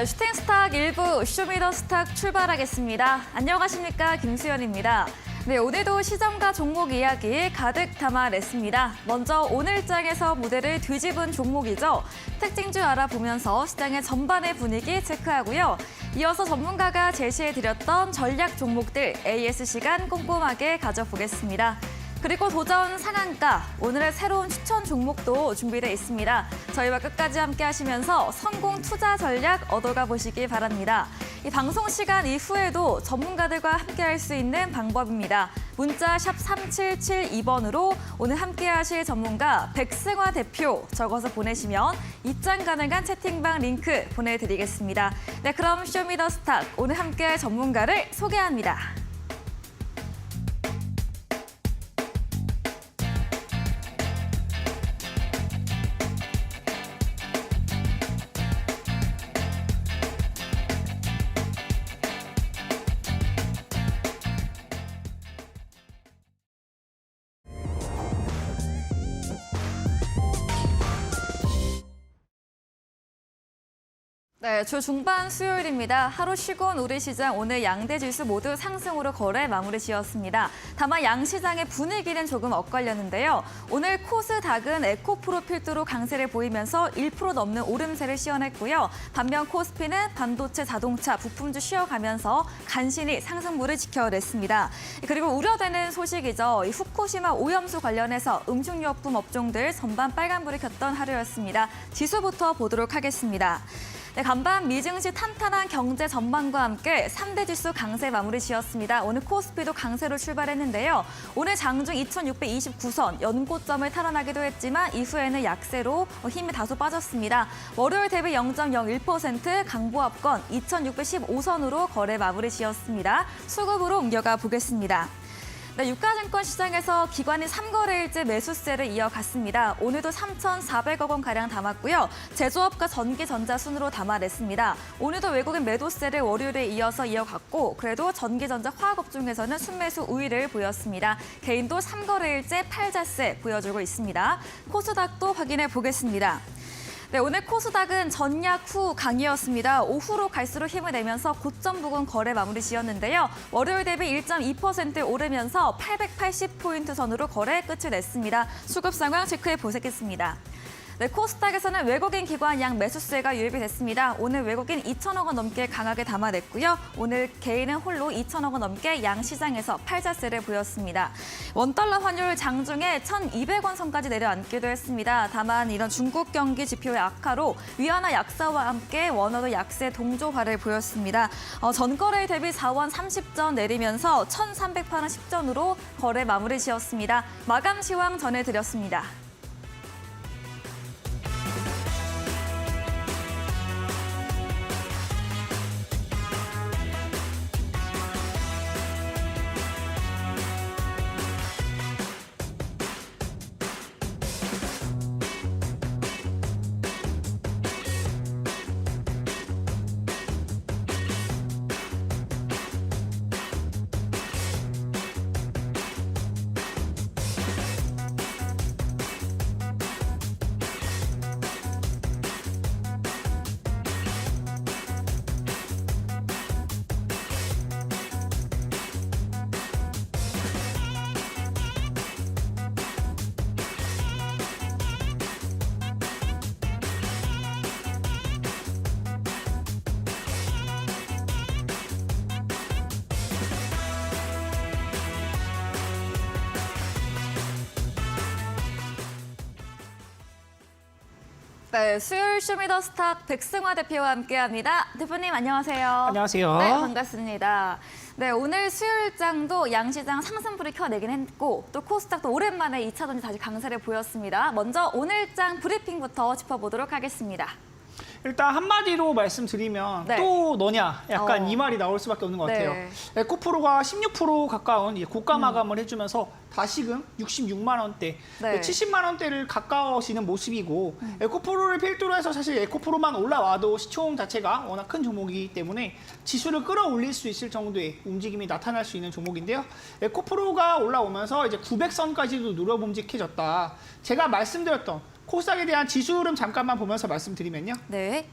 슈팅스탁 1부 쇼미더스탁 출발하겠습니다. 안녕하십니까, 김수연입니다. 네, 오늘도 시장과 종목 이야기 가득 담아냈습니다. 먼저 오늘장에서 무대를 뒤집은 종목이죠. 특징주 알아보면서 시장의 전반의 분위기 체크하고요. 이어서 전문가가 제시해드렸던 전략 종목들 AS 시간 꼼꼼하게 가져보겠습니다. 그리고 도전 상한가, 오늘의 새로운 추천 종목도 준비되어 있습니다. 저희와 끝까지 함께 하시면서 성공 투자 전략 얻어가 보시기 바랍니다. 이 방송 시간 이후에도 전문가들과 함께 할 수 있는 방법입니다. 문자 샵 3772번으로 오늘 함께 하실 전문가 백승화 대표 적어서 보내시면 입장 가능한 채팅방 링크 보내드리겠습니다. 네, 그럼 쇼미더스탁 오늘 함께 할 전문가를 소개합니다. 네, 주 중반 수요일입니다. 하루 쉬고 온 우리 시장 오늘 양대 지수 모두 상승으로 거래 마무리 지었습니다. 다만 양 시장의 분위기는 조금 엇갈렸는데요. 오늘 코스닥은 에코프로 필두로 강세를 보이면서 1% 넘는 오름세를 시현했고요. 반면 코스피는 반도체, 자동차, 부품주 쉬어가면서 간신히 상승물을 지켜냈습니다. 그리고 우려되는 소식이죠. 이 후쿠시마 오염수 관련해서 음식료품 업종들 전반 빨간불이 켰던 하루였습니다. 지수부터 보도록 하겠습니다. 네, 간밤 미증시 탄탄한 경제 전망과 함께 3대 지수 강세 마무리 지었습니다. 오늘 코스피도 강세로 출발했는데요. 오늘 장중 2629선 연고점을 탈환하기도 했지만 이후에는 약세로 힘이 다소 빠졌습니다. 월요일 대비 0.01% 강보합권 2615선으로 거래 마무리 지었습니다. 수급으로 옮겨가 보겠습니다. 네, 유가증권 시장에서 기관이 3거래일째 매수세를 이어갔습니다. 오늘도 3,400억 원가량 담았고요. 제조업과 전기전자 순으로 담아냈습니다. 오늘도 외국인 매도세를 월요일에 이어서 이어갔고 그래도 전기전자 화학업종에서는 순매수 우위를 보였습니다. 개인도 3거래일째 팔자세 보여주고 있습니다. 코스닥도 확인해 보겠습니다. 네, 오늘 코스닥은 전약 후 강이었습니다. 오후로 갈수록 힘을 내면서 고점 부근 거래 마무리 지었는데요. 월요일 대비 1.2% 오르면서 880포인트 선으로 거래 끝을 냈습니다. 수급 상황 체크해 보겠습니다. 네, 코스닥에서는 외국인 기관 양 매수세가 유입이 됐습니다. 오늘 외국인 2천억 원 넘게 강하게 담아냈고요. 오늘 개인은 홀로 2천억 원 넘게 양 시장에서 팔자세를 보였습니다. 원달러 환율 장중에 1,200원 선까지 내려앉기도 했습니다. 다만 이런 중국 경기 지표의 악화로 위안화 약세와 함께 원화도 약세 동조화를 보였습니다. 전거래일 대비 4원 30전 내리면서 1,308원 10전으로 거래 마무리 지었습니다. 마감 시황 전해드렸습니다. 네, 수요일 쇼미더스탁 백승화 대표와 함께합니다. 대표님 안녕하세요. 안녕하세요. 네, 반갑습니다. 네, 오늘 수요일장도 양시장 상승불을 켜내긴 했고 또 코스닥도 오랜만에 2차전지 다시 강세를 보였습니다. 먼저 오늘장 브리핑부터 짚어보도록 하겠습니다. 일단 한마디로 말씀드리면 네. 또 너냐? 약간 이 말이 나올 수밖에 없는 것 같아요. 네. 에코프로가 16% 가까운 고가 마감을 해주면서 다시금 66만 원대, 네. 70만 원대를 가까워지는 모습이고 에코프로를 필두로 해서 사실 에코프로만 올라와도 시총 자체가 워낙 큰 종목이기 때문에 지수를 끌어올릴 수 있을 정도의 움직임이 나타날 수 있는 종목인데요. 에코프로가 올라오면서 이제 900선까지도 누려봄직해졌다. 제가 말씀드렸던 코스닥에 대한 지수 흐름 잠깐만 보면서 말씀드리면요. 네.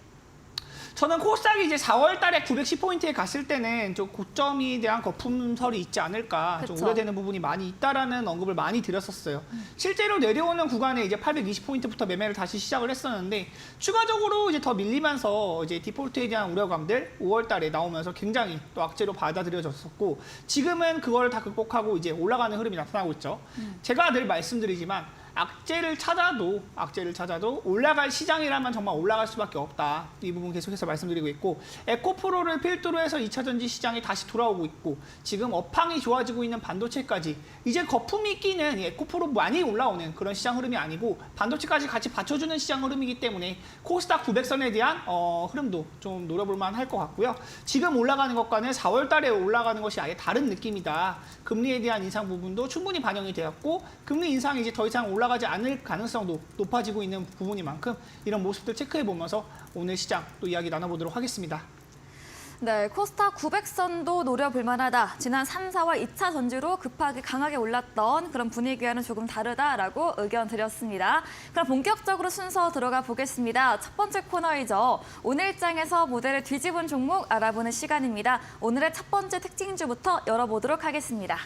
저는 코스닥이 이제 4월 달에 910포인트에 갔을 때는 좀 고점에 대한 거품설이 있지 않을까 좀 그쵸. 우려되는 부분이 많이 있다라는 언급을 많이 드렸었어요. 실제로 내려오는 구간에 이제 820포인트부터 매매를 다시 시작을 했었는데 추가적으로 이제 더 밀리면서 이제 디폴트에 대한 우려감들 5월 달에 나오면서 굉장히 또 악재로 받아들여졌었고 지금은 그걸 다 극복하고 이제 올라가는 흐름이 나타나고 있죠. 제가 늘 말씀드리지만 악재를 찾아도 올라갈 시장이라면 정말 올라갈 수밖에 없다. 이 부분 계속해서 말씀드리고 있고 에코프로를 필두로 해서 2차전지 시장이 다시 돌아오고 있고 지금 업황이 좋아지고 있는 반도체까지 이제 거품이 끼는 에코프로 많이 올라오는 그런 시장 흐름이 아니고 반도체까지 같이 받쳐주는 시장 흐름이기 때문에 코스닥 900선에 대한 흐름도 좀 노려볼 만할 것 같고요. 지금 올라가는 것과는 4월 달에 올라가는 것이 아예 다른 느낌이다. 금리에 대한 인상 부분도 충분히 반영이 되었고 금리 인상이 이제 더 이상 올라가지 않을 가능성도 높아지고 있는 부분이만큼 이런 모습들 체크해보면서 오늘 시장 또 이야기 나눠보도록 하겠습니다. 네, 코스닥 900선도 노려볼 만하다. 지난 3, 4월 2차 전지로 급하게 강하게 올랐던 그런 분위기와는 조금 다르다라고 의견 드렸습니다. 그럼 본격적으로 순서 들어가 보겠습니다. 첫 번째 코너이죠. 오늘 장에서 모델을 뒤집은 종목 알아보는 시간입니다. 오늘의 첫 번째 특징주부터 열어보도록 하겠습니다.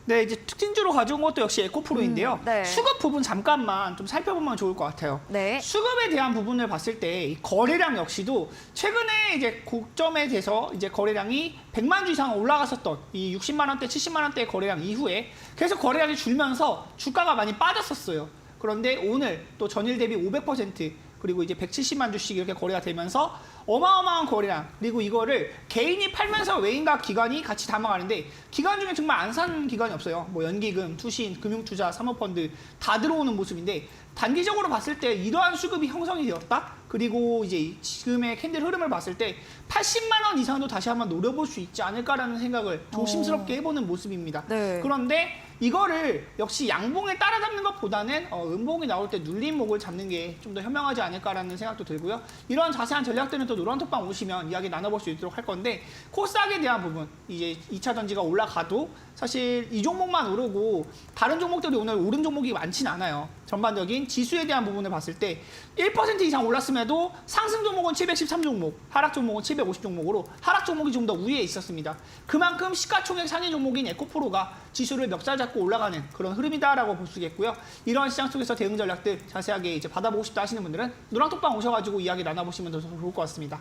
네, 이제 특징주로 가져온 것도 역시 에코프로인데요. 네. 수급 부분 잠깐만 좀 살펴보면 좋을 것 같아요. 네. 수급에 대한 부분을 봤을 때 이 거래량 역시도 최근에 이제 고점에 돼서 이제 거래량이 100만 주 이상 올라갔었던 이 60만 원대, 70만 원대 거래량 이후에 계속 거래량이 줄면서 주가가 많이 빠졌었어요. 그런데 오늘 또 전일 대비 500% 그리고 이제 170만 주씩 이렇게 거래가 되면서 어마어마한 거래량 그리고 이거를 개인이 팔면서 외인과 기관이 같이 담아가는데 기관 중에 정말 안 산 기관이 없어요. 뭐 연기금, 투신, 금융투자, 사모펀드 다 들어오는 모습인데 단기적으로 봤을 때 이러한 수급이 형성이 되었다. 그리고 이제 지금의 캔들 흐름을 봤을 때 80만 원 이상도 다시 한번 노려볼 수 있지 않을까라는 생각을 조심스럽게 해보는 모습입니다. 네. 그런데 이거를 역시 양봉에 따라잡는 것보다는 음봉이 나올 때 눌림목을 잡는 게 좀 더 현명하지 않을까라는 생각도 들고요. 이런 자세한 전략들은 또 노란톡방 오시면 이야기 나눠볼 수 있도록 할 건데 코스닥에 대한 부분 이제 2차 전지가 올라가도 사실 이 종목만 오르고 다른 종목들이 오늘 오른 종목이 많진 않아요. 전반적인 지수에 대한 부분을 봤을 때 1% 이상 올랐음에도 상승 종목은 713종목, 하락 종목은 750종목으로 하락 종목이 좀 더 우위에 있었습니다. 그만큼 시가총액 상위 종목인 에코프로가 지수를 멱살 잡고 올라가는 그런 흐름이다라고 볼 수 있겠고요. 이런 시장 속에서 대응 전략들 자세하게 이제 받아보고 싶다 하시는 분들은 노란톡방 오셔가지고 이야기 나눠보시면 더 좋을 것 같습니다.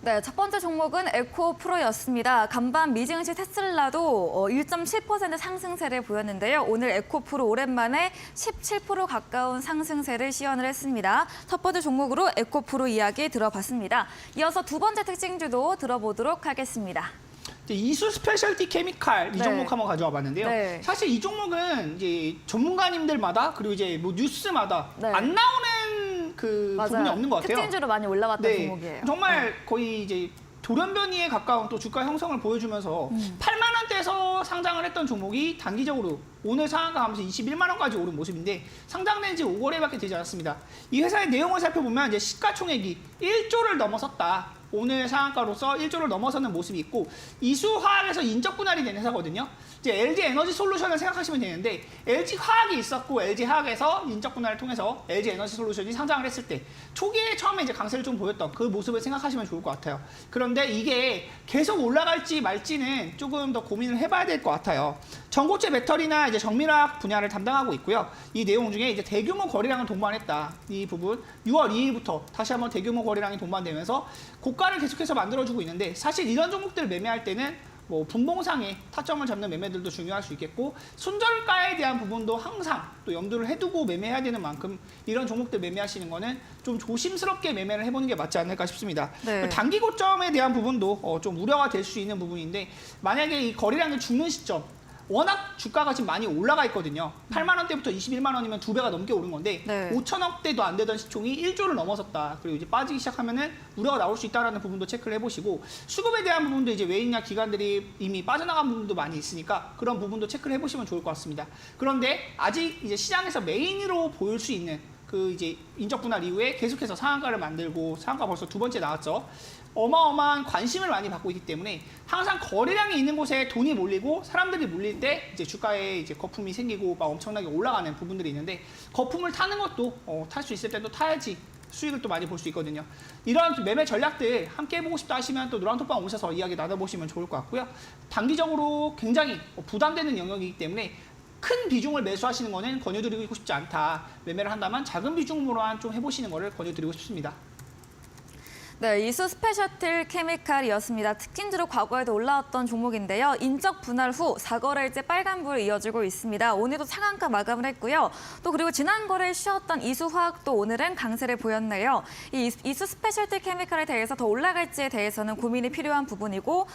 네, 첫 번째 종목은 에코프로였습니다. 간밤 미증시 테슬라도 1.7% 상승세를 보였는데요. 오늘 에코프로 오랜만에 17% 가까운 상승세를 시연을 했습니다. 첫 번째 종목으로 에코프로 이야기 들어봤습니다. 이어서 두 번째 특징주도 들어보도록 하겠습니다. 이수 스페셜티 케미칼 이 네. 종목 한번 가져와 봤는데요. 네. 사실 이 종목은 이제 전문가님들마다 그리고 이제 뭐 뉴스마다 네. 안 나오는 그 부분이 없는 것 같아요. 특징주로 많이 올라왔던 종목이에요. 정말 거의 이제 돌연변이에 가까운 또 주가 형성을 보여주면서 8만 원대에서 상장을 했던 종목이 단기적으로 오늘 상한가 하면서 21만 원까지 오른 모습인데 상장된 지 5거래밖에 되지 않았습니다. 이 회사의 내용을 살펴보면 이제 시가총액이 1조를 넘어섰다. 오늘 상한가로서 1조를 넘어서는 모습이 있고 이수화학에서 인적 분할이 된 회사거든요. 이제 LG 에너지 솔루션을 생각하시면 되는데 LG 화학이 있었고 LG 화학에서 인적 분할을 통해서 LG 에너지 솔루션이 상장을 했을 때 초기에 처음에 이제 강세를 좀 보였던 그 모습을 생각하시면 좋을 것 같아요. 그런데 이게 계속 올라갈지 말지는 조금 더 고민을 해봐야 될 것 같아요. 전고체 배터리나 이제 정밀화학 분야를 담당하고 있고요. 이 내용 중에 이제 대규모 거래량을 동반했다. 이 부분 6월 2일부터 다시 한번 대규모 거래량이 동반되면서 고가를 계속해서 만들어주고 있는데 사실 이런 종목들을 매매할 때는 뭐 분봉상에 타점을 잡는 매매들도 중요할 수 있겠고 손절가에 대한 부분도 항상 또 염두를 해두고 매매해야 되는 만큼 이런 종목들 매매하시는 거는 좀 조심스럽게 매매를 해보는 게 맞지 않을까 싶습니다. 네. 단기 고점에 대한 부분도 좀 우려가 될 수 있는 부분인데 만약에 이 거래량이 죽는 시점 워낙 주가가 지금 많이 올라가 있거든요. 8만 원대부터 21만 원이면 2배가 넘게 오른 건데 네. 5천억대도 안 되던 시총이 1조를 넘어섰다. 그리고 이제 빠지기 시작하면은 우려가 나올 수 있다라는 부분도 체크를 해보시고 수급에 대한 부분도 이제 외인이나 기관들이 이미 빠져나간 부분도 많이 있으니까 그런 부분도 체크를 해보시면 좋을 것 같습니다. 그런데 아직 이제 시장에서 메인으로 보일 수 있는 그 이제 인적 분할 이후에 계속해서 상한가를 만들고 상한가 벌써 두 번째 나왔죠. 어마어마한 관심을 많이 받고 있기 때문에 항상 거래량이 있는 곳에 돈이 몰리고 사람들이 몰릴 때 이제 주가에 이제 거품이 생기고 막 엄청나게 올라가는 부분들이 있는데 거품을 타는 것도 탈 수 있을 때도 타야지 수익을 또 많이 볼 수 있거든요. 이런 매매 전략들 함께 해보고 싶다 하시면 또 노란톡방 오셔서 이야기 나눠보시면 좋을 것 같고요. 단기적으로 굉장히 부담되는 영역이기 때문에 큰 비중을 매수하시는 거는 권유드리고 싶지 않다. 매매를 한다면 작은 비중으로만 좀 해보시는 거를 권유드리고 싶습니다. 네, 이수 스페셜티 케미칼이었습니다. 특징주로 과거에도 올라왔던 종목인데요. 인적 분할 후 4거래일째 빨간불을 이어지고 있습니다. 오늘도 상한가 마감을 했고요. 또 그리고 지난 거래일 쉬었던 이수화학도 오늘은 강세를 보였네요. 이 이수 스페셜티 케미칼에 대해서 더 올라갈지에 대해서는 고민이 필요한 부분이고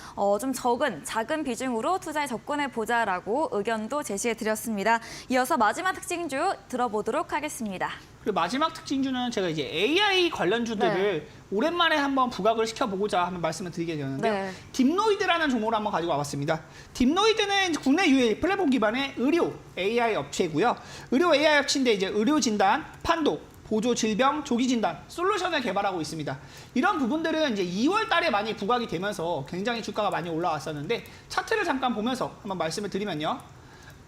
좀 작은 비중으로 투자에 접근해보자라고 의견도 제시해드렸습니다. 이어서 마지막 특징주 들어보도록 하겠습니다. 그리고 마지막 특징주는 제가 이제 AI 관련주들을 오랜만에 한번 부각을 시켜보고자 한번 말씀을 드리게 되는데요. 네. 딥노이드라는 종목을 한번 가지고 와봤습니다. 딥노이드는 국내 유일 플랫폼 기반의 의료 AI 업체고요. 의료 AI 업체인데 이제 의료 진단, 판독, 보조 질병, 조기 진단, 솔루션을 개발하고 있습니다. 이런 부분들은 이제 2월 달에 많이 부각이 되면서 굉장히 주가가 많이 올라왔었는데 차트를 잠깐 보면서 한번 말씀을 드리면요.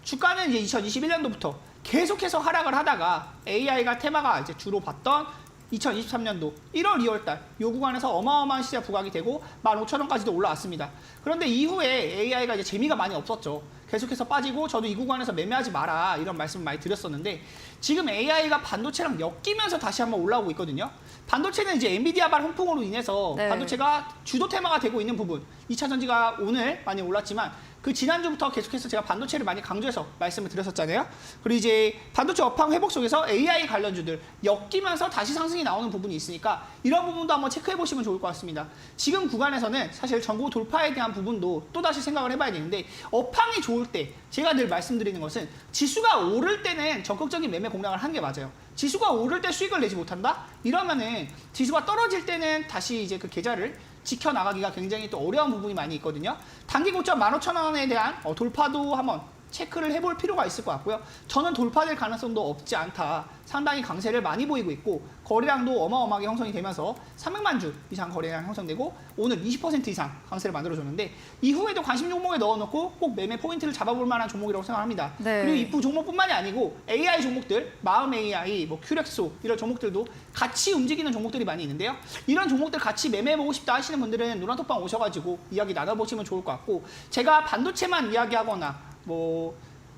주가는 이제 2021년도부터 계속해서 하락을 하다가 AI가 테마가 이제 주로 봤던 2023년도 1월, 2월 달 이 구간에서 어마어마한 시세 부각이 되고 15,000원까지도 올라왔습니다. 그런데 이후에 AI가 이제 재미가 많이 없었죠. 계속해서 빠지고 저도 이 구간에서 매매하지 마라 이런 말씀을 많이 드렸었는데 지금 AI가 반도체랑 엮이면서 다시 한번 올라오고 있거든요. 반도체는 이제 엔비디아발 훈풍으로 인해서 반도체가 주도 테마가 되고 있는 부분 2차 전지가 오늘 많이 올랐지만 그 지난주부터 계속해서 제가 반도체를 많이 강조해서 말씀을 드렸었잖아요. 그리고 이제 반도체 업황 회복 속에서 AI 관련주들 엮이면서 다시 상승이 나오는 부분이 있으니까 이런 부분도 한번 체크해 보시면 좋을 것 같습니다. 지금 구간에서는 사실 전고 돌파에 대한 부분도 또다시 생각을 해봐야 되는데 업황이 좋을 때 제가 늘 말씀드리는 것은 지수가 오를 때는 적극적인 매매 공략을 하는 게 맞아요. 지수가 오를 때 수익을 내지 못한다? 이러면은 지수가 떨어질 때는 다시 이제 그 계좌를 지켜나가기가 굉장히 또 어려운 부분이 많이 있거든요. 단기 고점 15,000원에 대한 돌파도 한번 체크를 해볼 필요가 있을 것 같고요. 저는 돌파될 가능성도 없지 않다. 상당히 강세를 많이 보이고 있고 거래량도 어마어마하게 형성이 되면서 300만 주 이상 거래량 형성되고 오늘 20% 이상 강세를 만들어줬는데 이후에도 관심 종목에 넣어놓고 꼭 매매 포인트를 잡아볼 만한 종목이라고 생각합니다. 네. 그리고 이프 종목뿐만이 아니고 AI 종목들, 마음 AI, 뭐 큐렉소 이런 종목들도 같이 움직이는 종목들이 많이 있는데요. 이런 종목들 같이 매매해보고 싶다 하시는 분들은 노란톡방 오셔가지고 이야기 나눠보시면 좋을 것 같고 제가 반도체만 이야기하거나 뭐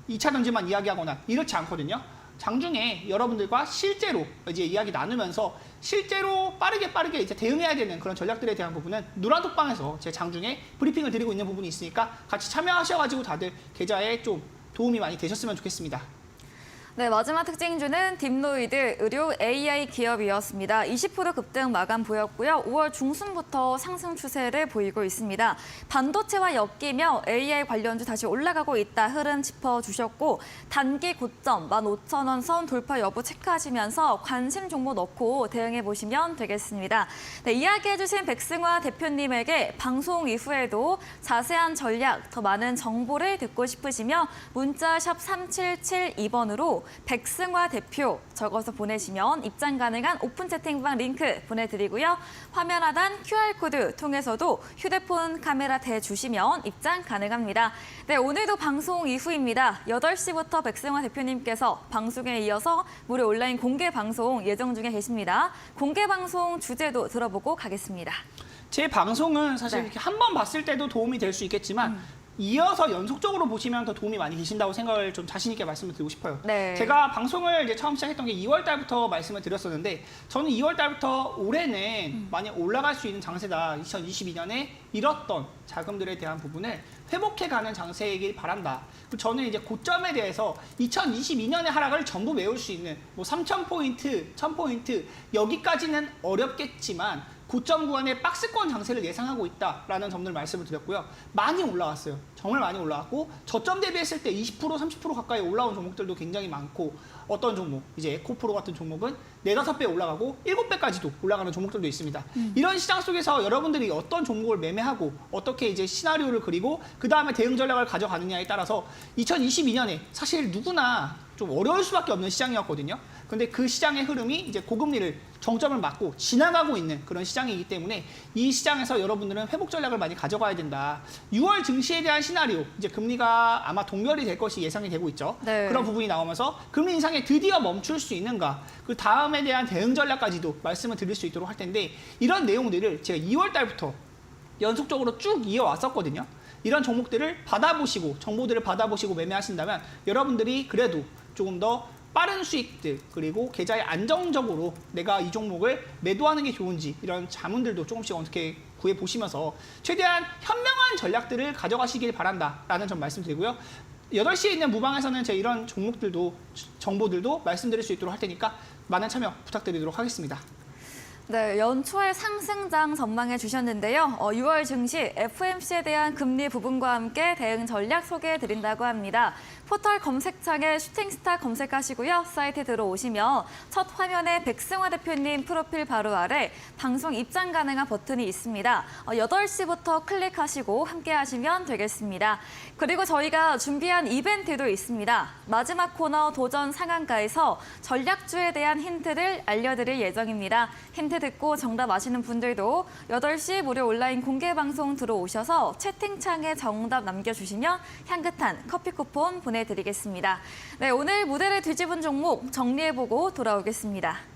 2차 전지만 이야기하거나 이렇지 않거든요. 장중에 여러분들과 실제로 이제 이야기 나누면서 실제로 빠르게 이제 대응해야 되는 그런 전략들에 대한 부분은 노란톡방에서 제 장중에 브리핑을 드리고 있는 부분이 있으니까 같이 참여하셔가지고 다들 계좌에 좀 도움이 많이 되셨으면 좋겠습니다. 네, 마지막 특징주는 딥노이드 의료 AI 기업이었습니다. 20% 급등 마감 보였고요. 5월 중순부터 상승 추세를 보이고 있습니다. 반도체와 엮이며 AI 관련주 다시 올라가고 있다 흐름 짚어주셨고 단기 고점 15,000원 선 돌파 여부 체크하시면서 관심 종목 넣고 대응해 보시면 되겠습니다. 네, 이야기해주신 백승화 대표님에게 방송 이후에도 자세한 전략, 더 많은 정보를 듣고 싶으시면 문자 샵 3772번으로 백승화 대표 적어서 보내시면 입장 가능한 오픈 채팅방 링크 보내드리고요. 화면 하단 QR코드 통해서도 휴대폰 카메라 대주시면 입장 가능합니다. 네, 오늘도 방송 이후입니다. 8시부터 백승화 대표님께서 방송에 이어서 무료 온라인 공개 방송 예정 중에 계십니다. 공개 방송 주제도 들어보고 가겠습니다. 제 방송은 사실 이렇게 한 번 봤을 때도 도움이 될 수 있겠지만 이어서 연속적으로 보시면 더 도움이 많이 되신다고 생각을 좀 자신 있게 말씀을 드리고 싶어요. 네. 제가 방송을 이제 처음 시작했던 게 2월 달부터 말씀을 드렸었는데 저는 2월 달부터 올해는 많이 올라갈 수 있는 장세다. 2022년에 잃었던 자금들에 대한 부분을 회복해가는 장세이길 바란다. 저는 이제 고점에 대해서 2022년의 하락을 전부 메울 수 있는 뭐 3,000포인트, 1,000포인트 여기까지는 어렵겠지만 고점 구간의 박스권 장세를 예상하고 있다라는 점들 말씀을 드렸고요. 많이 올라왔어요. 정말 많이 올라왔고 저점 대비했을 때 20%, 30% 가까이 올라온 종목들도 굉장히 많고 어떤 종목, 이제 에코프로 같은 종목은 4, 5배 올라가고 7배까지도 올라가는 종목들도 있습니다. 이런 시장 속에서 여러분들이 어떤 종목을 매매하고 어떻게 이제 시나리오를 그리고 그 다음에 대응 전략을 가져가느냐에 따라서 2022년에 사실 누구나 좀 어려울 수밖에 없는 시장이었거든요. 근데 그 시장의 흐름이 이제 고금리를 정점을 맞고 지나가고 있는 그런 시장이기 때문에 이 시장에서 여러분들은 회복 전략을 많이 가져가야 된다. 6월 증시에 대한 시나리오, 이제 금리가 아마 동결이 될 것이 예상이 되고 있죠. 네. 그런 부분이 나오면서 금리 인상에 드디어 멈출 수 있는가, 그 다음에 대한 대응 전략까지도 말씀을 드릴 수 있도록 할 텐데, 이런 내용들을 제가 2월 달부터 연속적으로 쭉 이어왔었거든요. 이런 종목들을 받아보시고, 정보들을 받아보시고 매매하신다면 여러분들이 그래도 조금 더 빠른 수익들, 그리고 계좌에 안정적으로 내가 이 종목을 매도하는 게 좋은지, 이런 자문들도 조금씩 어떻게 구해보시면서 최대한 현명한 전략들을 가져가시길 바란다라는 점 말씀드리고요. 8시에 있는 무방에서는 제 이런 종목들도, 정보들도 말씀드릴 수 있도록 할 테니까 많은 참여 부탁드리도록 하겠습니다. 네, 연초에 상승장 전망해 주셨는데요. 6월 증시 FOMC에 대한 금리 부분과 함께 대응 전략 소개해 드린다고 합니다. 포털 검색창에 슈팅스타 검색하시고요. 사이트 들어오시면 첫 화면에 백승화 대표님 프로필 바로 아래 방송 입장 가능한 버튼이 있습니다. 8시부터 클릭하시고 함께 하시면 되겠습니다. 그리고 저희가 준비한 이벤트도 있습니다. 마지막 코너 도전 상한가에서 전략주에 대한 힌트를 알려드릴 예정입니다. 힌트 듣고 정답 아시는 분들도 8시 무료 온라인 공개 방송 들어오셔서 채팅창에 정답 남겨주시면 향긋한 커피 쿠폰 보내드리겠습니다. 네, 오늘 무대를 뒤집은 종목 정리해보고 돌아오겠습니다.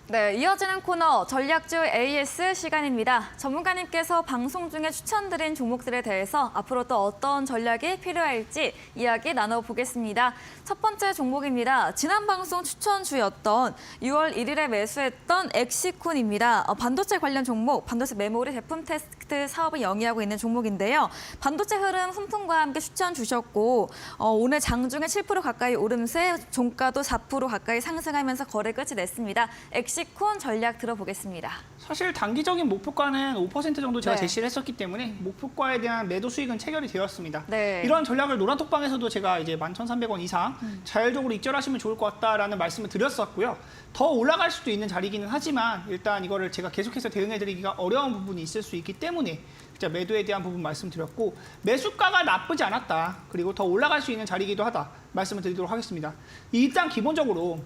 네, 이어지는 코너 전략주 AS 시간입니다. 전문가님께서 방송 중에 추천드린 종목들에 대해서 앞으로 또 어떤 전략이 필요할지 이야기 나눠보겠습니다. 첫 번째 종목입니다. 지난 방송 추천주였던 6월 1일에 매수했던 엑시쿤입니다. 반도체 관련 종목, 반도체 메모리 제품 테스트 사업을 영위하고 있는 종목인데요. 반도체 흐름 훈풍과 함께 추천 주셨고 오늘 장중에 7% 가까이 오름세, 종가도 4% 가까이 상승하면서 거래 끝이 냈습니다. 엑시쿤 전략 들어보겠습니다. 사실 단기적인 목표가는 5% 정도 제가 네. 제시를 했었기 때문에 목표가에 대한 매도 수익은 체결이 되었습니다. 네. 이런 전략을 노란톡방에서도 제가 이제 11,300원 이상 자율적으로 익절하시면 좋을 것 같다라는 말씀을 드렸었고요. 더 올라갈 수도 있는 자리이기는 하지만 일단 이거를 제가 계속해서 대응해드리기가 어려운 부분이 있을 수 있기 때문에 진짜 매도에 대한 부분 말씀드렸고, 매수가가 나쁘지 않았다, 그리고 더 올라갈 수 있는 자리이기도 하다 말씀을 드리도록 하겠습니다. 일단 기본적으로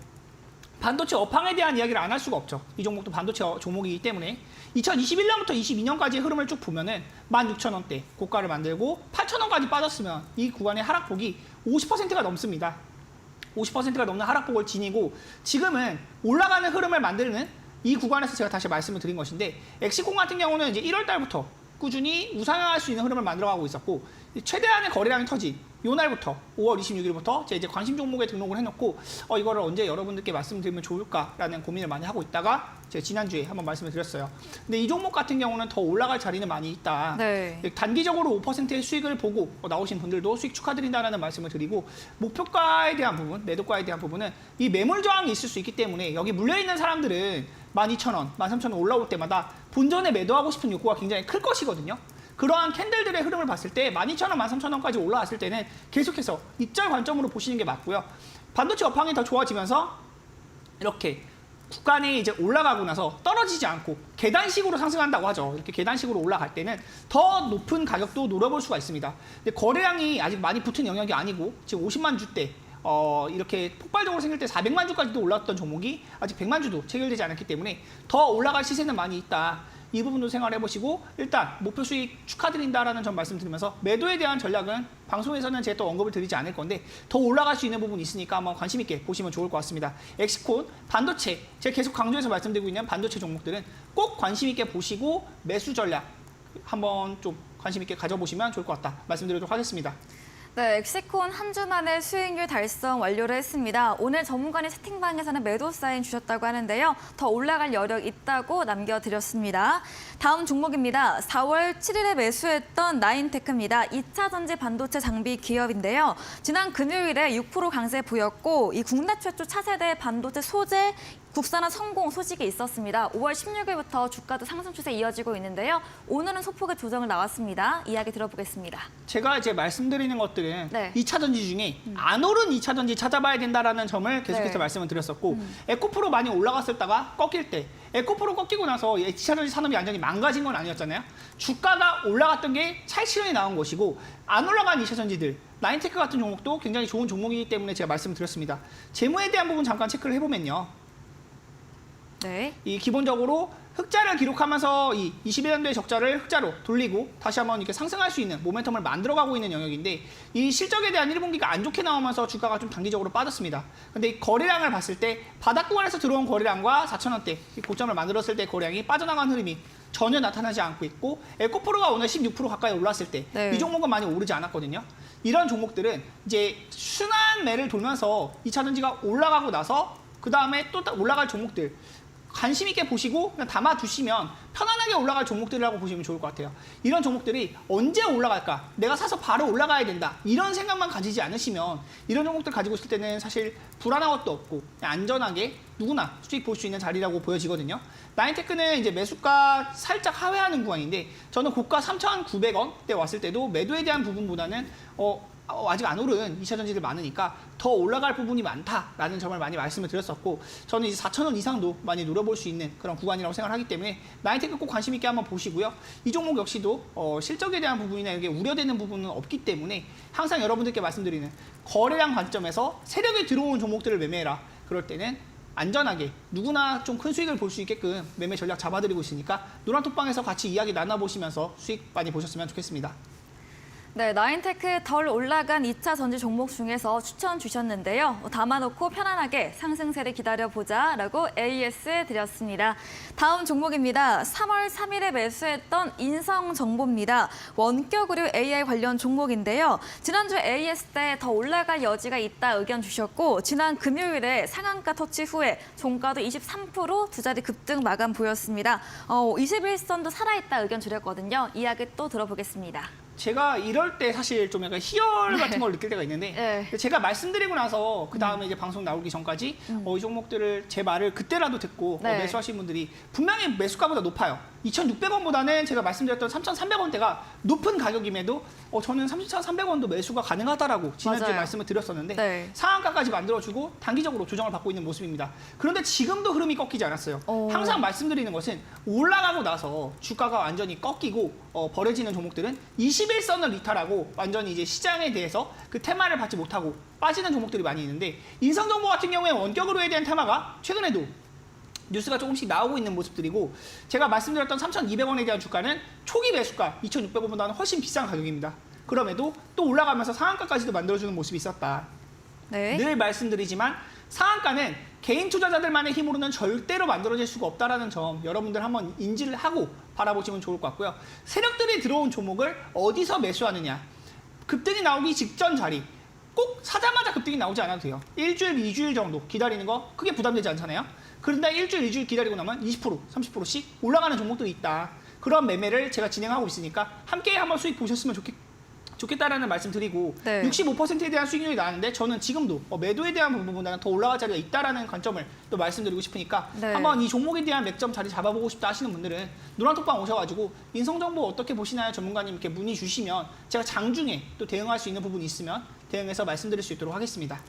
반도체 업황에 대한 이야기를 안 할 수가 없죠. 이 종목도 반도체 종목이기 때문에 2021년부터 22년까지의 흐름을 쭉 보면은 16,000원대 고가를 만들고 8,000원까지 빠졌으면 이 구간의 하락폭이 50%가 넘습니다. 50%가 넘는 하락폭을 지니고 지금은 올라가는 흐름을 만드는 이 구간에서 제가 다시 말씀을 드린 것인데, 엑시콘 같은 경우는 이제 1월 달부터 꾸준히 우상향할 수 있는 흐름을 만들어가고 있었고 최대한의 거래량이 터진 요 날부터 5월 26일부터 제가 이제 관심 종목에 등록을 해놓고 이거를 언제 여러분들께 말씀드리면 좋을까라는 고민을 많이 하고 있다가 제가 지난주에 한번 말씀을 드렸어요. 근데 이 종목 같은 경우는 더 올라갈 자리는 많이 있다. 네. 단기적으로 5%의 수익을 보고 나오신 분들도 수익 축하드린다는 말씀을 드리고 목표가에 대한 부분, 매도가에 대한 부분은 이 매물 저항이 있을 수 있기 때문에 여기 물려있는 사람들은 12,000원, 13,000원 올라올 때마다 본전에 매도하고 싶은 욕구가 굉장히 클 것이거든요. 그러한 캔들들의 흐름을 봤을 때 12,000원, 13,000원까지 올라왔을 때는 계속해서 입절 관점으로 보시는 게 맞고요. 반도체 업황이 더 좋아지면서 이렇게 구간이 이제 올라가고 나서 떨어지지 않고 계단식으로 상승한다고 하죠. 이렇게 계단식으로 올라갈 때는 더 높은 가격도 노려볼 수가 있습니다. 근데 거래량이 아직 많이 붙은 영역이 아니고 지금 50만 주대 이렇게 폭발적으로 생길 때 400만 주까지도 올랐던 종목이 아직 100만 주도 체결되지 않았기 때문에 더 올라갈 시세는 많이 있다. 이 부분도 생각을 해보시고 일단 목표 수익 축하드린다라는 점 말씀드리면서 매도에 대한 전략은 방송에서는 제가 또 언급을 드리지 않을 건데 더 올라갈 수 있는 부분이 있으니까 한번 관심 있게 보시면 좋을 것 같습니다. 엑시콘, 반도체, 제가 계속 강조해서 말씀드리고 있는 반도체 종목들은 꼭 관심 있게 보시고 매수 전략 한번 좀 관심 있게 가져보시면 좋을 것 같다 말씀드리도록 하겠습니다. 네, 엑시콘 한 주 만에 수익률 달성 완료를 했습니다. 오늘 전문가님 채팅방에서는 매도 사인 주셨다고 하는데요. 더 올라갈 여력 있다고 남겨드렸습니다. 다음 종목입니다. 4월 7일에 매수했던 나인테크입니다. 2차 전지 반도체 장비 기업인데요. 지난 금요일에 6% 강세 보였고 이 국내 최초 차세대 반도체 소재 국산화 성공 소식이 있었습니다. 5월 16일부터 주가도 상승 추세 이어지고 있는데요. 오늘은 소폭의 조정을 나왔습니다. 이야기 들어보겠습니다. 제가 이제 말씀드리는 것들은 네. 2차 전지 중에 안 오른 2차 전지 찾아봐야 된다라는 점을 계속해서 네. 말씀을 드렸었고 에코프로 많이 올라갔었다가 꺾일 때 에코프로 꺾이고 나서 2차 전지 산업이 완전히 망가진 건 아니었잖아요. 주가가 올라갔던 게 찰실현이 나온 것이고 안 올라간 2차 전지들 나인테크 같은 종목도 굉장히 좋은 종목이기 때문에 제가 말씀을 드렸습니다. 재무에 대한 부분 잠깐 체크를 해보면요. 네. 이 기본적으로 흑자를 기록하면서 이 21년도의 적자를 흑자로 돌리고 다시 한번 이렇게 상승할 수 있는 모멘텀을 만들어가고 있는 영역인데 이 실적에 대한 1분기가 안 좋게 나오면서 주가가 좀 단기적으로 빠졌습니다. 근데 이 거래량을 봤을 때 바닥 구간에서 들어온 거래량과 4,000원대 고점을 만들었을 때 거래량이 빠져나간 흐름이 전혀 나타나지 않고 있고 에코프로가 오늘 16% 가까이 올랐을 때 이 네. 종목은 많이 오르지 않았거든요. 이런 종목들은 이제 순환매를 돌면서 2차 전지가 올라가고 나서 그 다음에 또 올라갈 종목들 관심 있게 보시고 그냥 담아두시면 편안하게 올라갈 종목들이라고 보시면 좋을 것 같아요. 이런 종목들이 언제 올라갈까? 내가 사서 바로 올라가야 된다. 이런 생각만 가지지 않으시면 이런 종목들 가지고 있을 때는 사실 불안한 것도 없고 그냥 안전하게 누구나 수익 볼 수 있는 자리라고 보여지거든요. 나인테크는 이제 매수가 살짝 하회하는 구간인데 저는 고가 3,900원대 왔을 때도 매도에 대한 부분보다는 아직 안 오른 2차 전지들 많으니까 더 올라갈 부분이 많다라는 점을 많이 말씀을 드렸었고 저는 이제 4,000원 이상도 많이 노려볼 수 있는 그런 구간이라고 생각하기 때문에 나인테크 꼭 관심 있게 한번 보시고요. 이 종목 역시도 실적에 대한 부분이나 이게 우려되는 부분은 없기 때문에 항상 여러분들께 말씀드리는 거래량 관점에서 세력이 들어온 종목들을 매매해라. 그럴 때는 안전하게 누구나 좀 큰 수익을 볼 수 있게끔 매매 전략 잡아드리고 있으니까 노란톡방에서 같이 이야기 나눠보시면서 수익 많이 보셨으면 좋겠습니다. 네, 나인테크 덜 올라간 2차 전지 종목 중에서 추천 주셨는데요. 담아놓고 편안하게 상승세를 기다려보자라고 AS 드렸습니다. 다음 종목입니다. 3월 3일에 매수했던 인성정보입니다. 원격 의료 AI 관련 종목인데요. 지난주 AS 때 더 올라갈 여지가 있다 의견 주셨고 지난 금요일에 상한가 터치 후에 종가도 23% 두 자리 급등 마감 보였습니다. 21선도 살아있다 의견 드렸거든요. 이야기 또 들어보겠습니다. 제가 이럴 때 사실 좀 약간 희열 같은 걸 느낄 때가 있는데 네. 제가 말씀드리고 나서 그 다음에 이제 방송 나오기 전까지 이 종목들을 제 말을 그때라도 듣고 네. 매수하신 분들이 분명히 매수가보다 높아요. 2,600원보다는 제가 말씀드렸던 3,300원대가 높은 가격임에도 저는 3,300원도 매수가 가능하다라고 지난주에 맞아요. 말씀을 드렸었는데 네. 상한가까지 만들어주고 단기적으로 조정을 받고 있는 모습입니다. 그런데 지금도 흐름이 꺾이지 않았어요. 항상 말씀드리는 것은 올라가고 나서 주가가 완전히 꺾이고 버려지는 종목들은 21선을 이탈하고 완전히 이제 시장에 대해서 그 테마를 받지 못하고 빠지는 종목들이 많이 있는데 인성정보 같은 경우에 원격으로에 대한 테마가 최근에도 뉴스가 조금씩 나오고 있는 모습들이고 제가 말씀드렸던 3,200원에 대한 주가는 초기 매수가 2,600원보다는 훨씬 비싼 가격입니다. 그럼에도 또 올라가면서 상한가까지도 만들어주는 모습이 있었다. 네. 늘 말씀드리지만 상한가는 개인 투자자들만의 힘으로는 절대로 만들어질 수가 없다는 점 여러분들 한번 인지를 하고 바라보시면 좋을 것 같고요. 세력들이 들어온 종목을 어디서 매수하느냐. 급등이 나오기 직전 자리 꼭 사자마자 급등이 나오지 않아도 돼요. 일주일, 2주일 정도 기다리는 거 크게 부담되지 않잖아요. 그런데 일주일, 2주일 기다리고 나면 20%, 30%씩 올라가는 종목들이 있다. 그런 매매를 제가 진행하고 있으니까 함께 한번 수익 보셨으면 좋겠다라는 말씀 드리고 네. 65%에 대한 수익률이 나왔는데 저는 지금도 매도에 대한 부분보다는 더 올라갈 자리가 있다라는 관점을 또 말씀드리고 싶으니까 네. 한번 이 종목에 대한 맥점 자리 잡아보고 싶다 하시는 분들은 노란톡방 오셔가지고 인성정보 어떻게 보시나요? 전문가님 이렇게 문의 주시면 제가 장중에 또 대응할 수 있는 부분이 있으면 대응해서 말씀드릴 수 있도록 하겠습니다.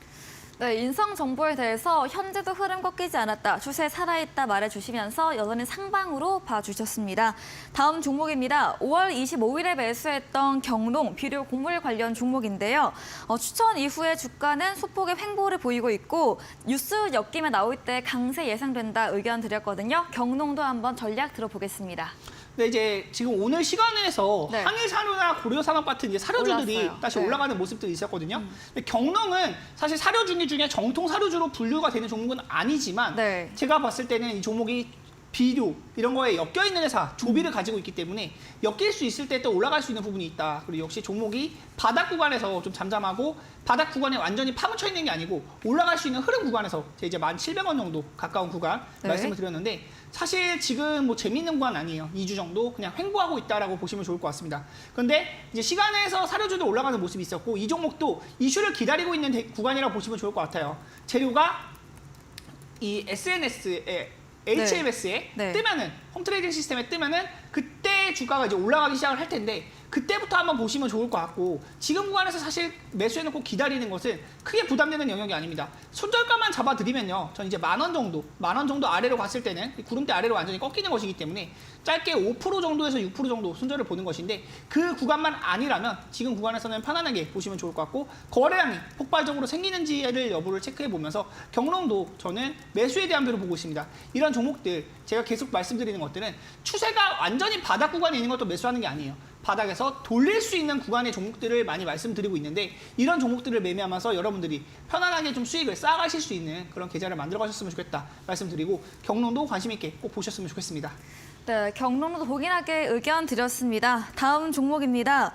네, 인성 정보에 대해서 현재도 흐름 꺾이지 않았다, 추세 살아있다 말해주시면서 여전히 상방으로 봐주셨습니다. 다음 종목입니다. 5월 25일에 매수했던 경농 비료 곡물 관련 종목인데요. 추천 이후에 주가는 소폭의 횡보를 보이고 있고 뉴스 엮임에 나올 때 강세 예상된다 의견 드렸거든요. 경농도 한번 전략 들어보겠습니다. 근데 이제 지금 오늘 시간에서 네. 항일산업이나 고려산업 같은 이제 사료주들이 올랐어요. 다시 네. 올라가는 모습들이 있었거든요. 근데 경농은 사실 사료주 중에 정통 사료주로 분류가 되는 종목은 아니지만 네. 제가 봤을 때는 이 종목이 비료 이런 거에 엮여 있는 회사 조비를 가지고 있기 때문에 엮일 수 있을 때 또 올라갈 수 있는 부분이 있다. 그리고 역시 종목이 바닥 구간에서 좀 잠잠하고 바닥 구간에 완전히 파묻혀 있는 게 아니고 올라갈 수 있는 흐름 구간에서 제가 이제 1,700원 정도 가까운 구간 네. 말씀을 드렸는데 사실 지금 뭐 재밌는 구간 아니에요. 2주 정도 그냥 횡보하고 있다라고 보시면 좋을 것 같습니다. 그런데 이제 시간에서 사료주도 올라가는 모습이 있었고 이 종목도 이슈를 기다리고 있는 구간이라고 보시면 좋을 것 같아요. 재료가 이 SNS에 HMS에 네. 뜨면은 홈트레이딩 시스템에 뜨면은 그때 주가가 이제 올라가기 시작을 할 텐데 그때부터 한번 보시면 좋을 것 같고 지금 구간에서 사실 매수해놓고 기다리는 것은 크게 부담되는 영역이 아닙니다. 손절가만 잡아드리면요, 전 이제 10,000원 정도, 10,000원 정도 아래로 갔을 때는 이 구름대 아래로 완전히 꺾이는 것이기 때문에 짧게 5% 정도에서 6% 정도 손절을 보는 것인데 그 구간만 아니라면 지금 구간에서는 편안하게 보시면 좋을 것 같고 거래량이 폭발적으로 생기는지를 여부를 체크해 보면서 경농도 저는 매수에 대한 배로 보고 있습니다. 이런 종목들 제가 계속 말씀드리는 것들은 추세가 완전히 바닥 구간에 있는 것도 매수하는 게 아니에요. 바닥에서 돌릴 수 있는 구간의 종목들을 많이 말씀드리고 있는데 이런 종목들을 매매하면서 여러분들이 편안하게 좀 수익을 쌓아가실 수 있는 그런 계좌를 만들어 가셨으면 좋겠다 말씀드리고 경농도 관심 있게 꼭 보셨으면 좋겠습니다. 네, 경농도 복인하게 의견 드렸습니다. 다음 종목입니다.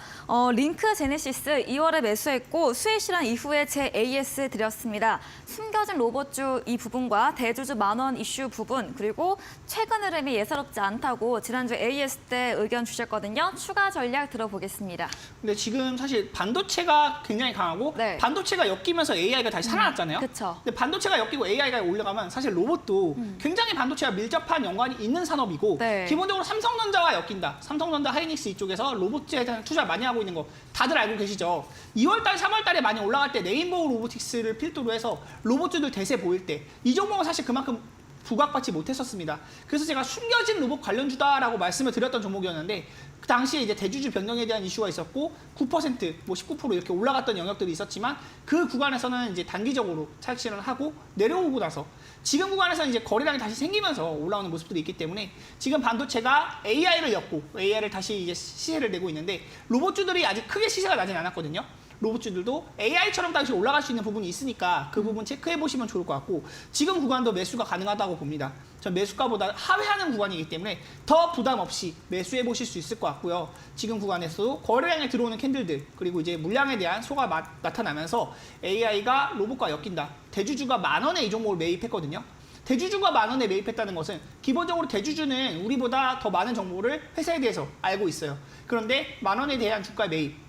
링크 제네시스 2월에 매수했고 수익 실현 이후에 JAS 드렸습니다. 숨겨진 로봇주 이 부분과 대주주 만원 이슈 부분 그리고 최근 흐름이 예사롭지 않다고 지난주 AS 때 의견 주셨거든요. 추가 전략 들어보겠습니다. 근데 지금 사실 반도체가 굉장히 강하고 네. 반도체가 엮이면서 AI가 다시 살아났잖아요. 그쵸. 근데 반도체가 엮이고 AI가 올라가면 사실 로봇도 굉장히 반도체와 밀접한 연관이 있는 산업이고 네. 기본적으로 삼성전자와 엮인다. 삼성전자 하이닉스 이쪽에서 로봇에 대한 투자 많이 하고 있는 거 다들 알고 계시죠. 2월달, 3월달에 많이 올라갈 때 네임보우 로보틱스를 필두로 해서 로봇주들 대세 보일 때 이 종목은 사실 그만큼 부각받지 못했었습니다. 그래서 제가 숨겨진 로봇 관련주다라고 말씀을 드렸던 종목이었는데 그 당시에 이제 대주주 변경에 대한 이슈가 있었고 9%, 뭐 19% 이렇게 올라갔던 영역들이 있었지만 그 구간에서는 이제 단기적으로 차익 실현을 하고 내려오고 나서 지금 구간에서는 이제 거래량이 다시 생기면서 올라오는 모습들이 있기 때문에 지금 반도체가 AI를 엮고 AI를 다시 이제 시세를 내고 있는데 로봇주들이 아직 크게 시세가 나진 않았거든요. 로봇주들도 AI처럼 다시 올라갈 수 있는 부분이 있으니까 그 부분 체크해 보시면 좋을 것 같고 지금 구간도 매수가 가능하다고 봅니다. 전 매수가보다 하회하는 구간이기 때문에 더 부담 없이 매수해 보실 수 있을 것 같고요. 지금 구간에서도 거래량에 들어오는 캔들들 그리고 이제 물량에 대한 소가 나타나면서 AI가 로봇과 엮인다. 대주주가 10,000원에 이 종목을 매입했거든요. 대주주가 10,000원에 매입했다는 것은 기본적으로 대주주는 우리보다 더 많은 정보를 회사에 대해서 알고 있어요. 그런데 10,000원에 대한 주가 매입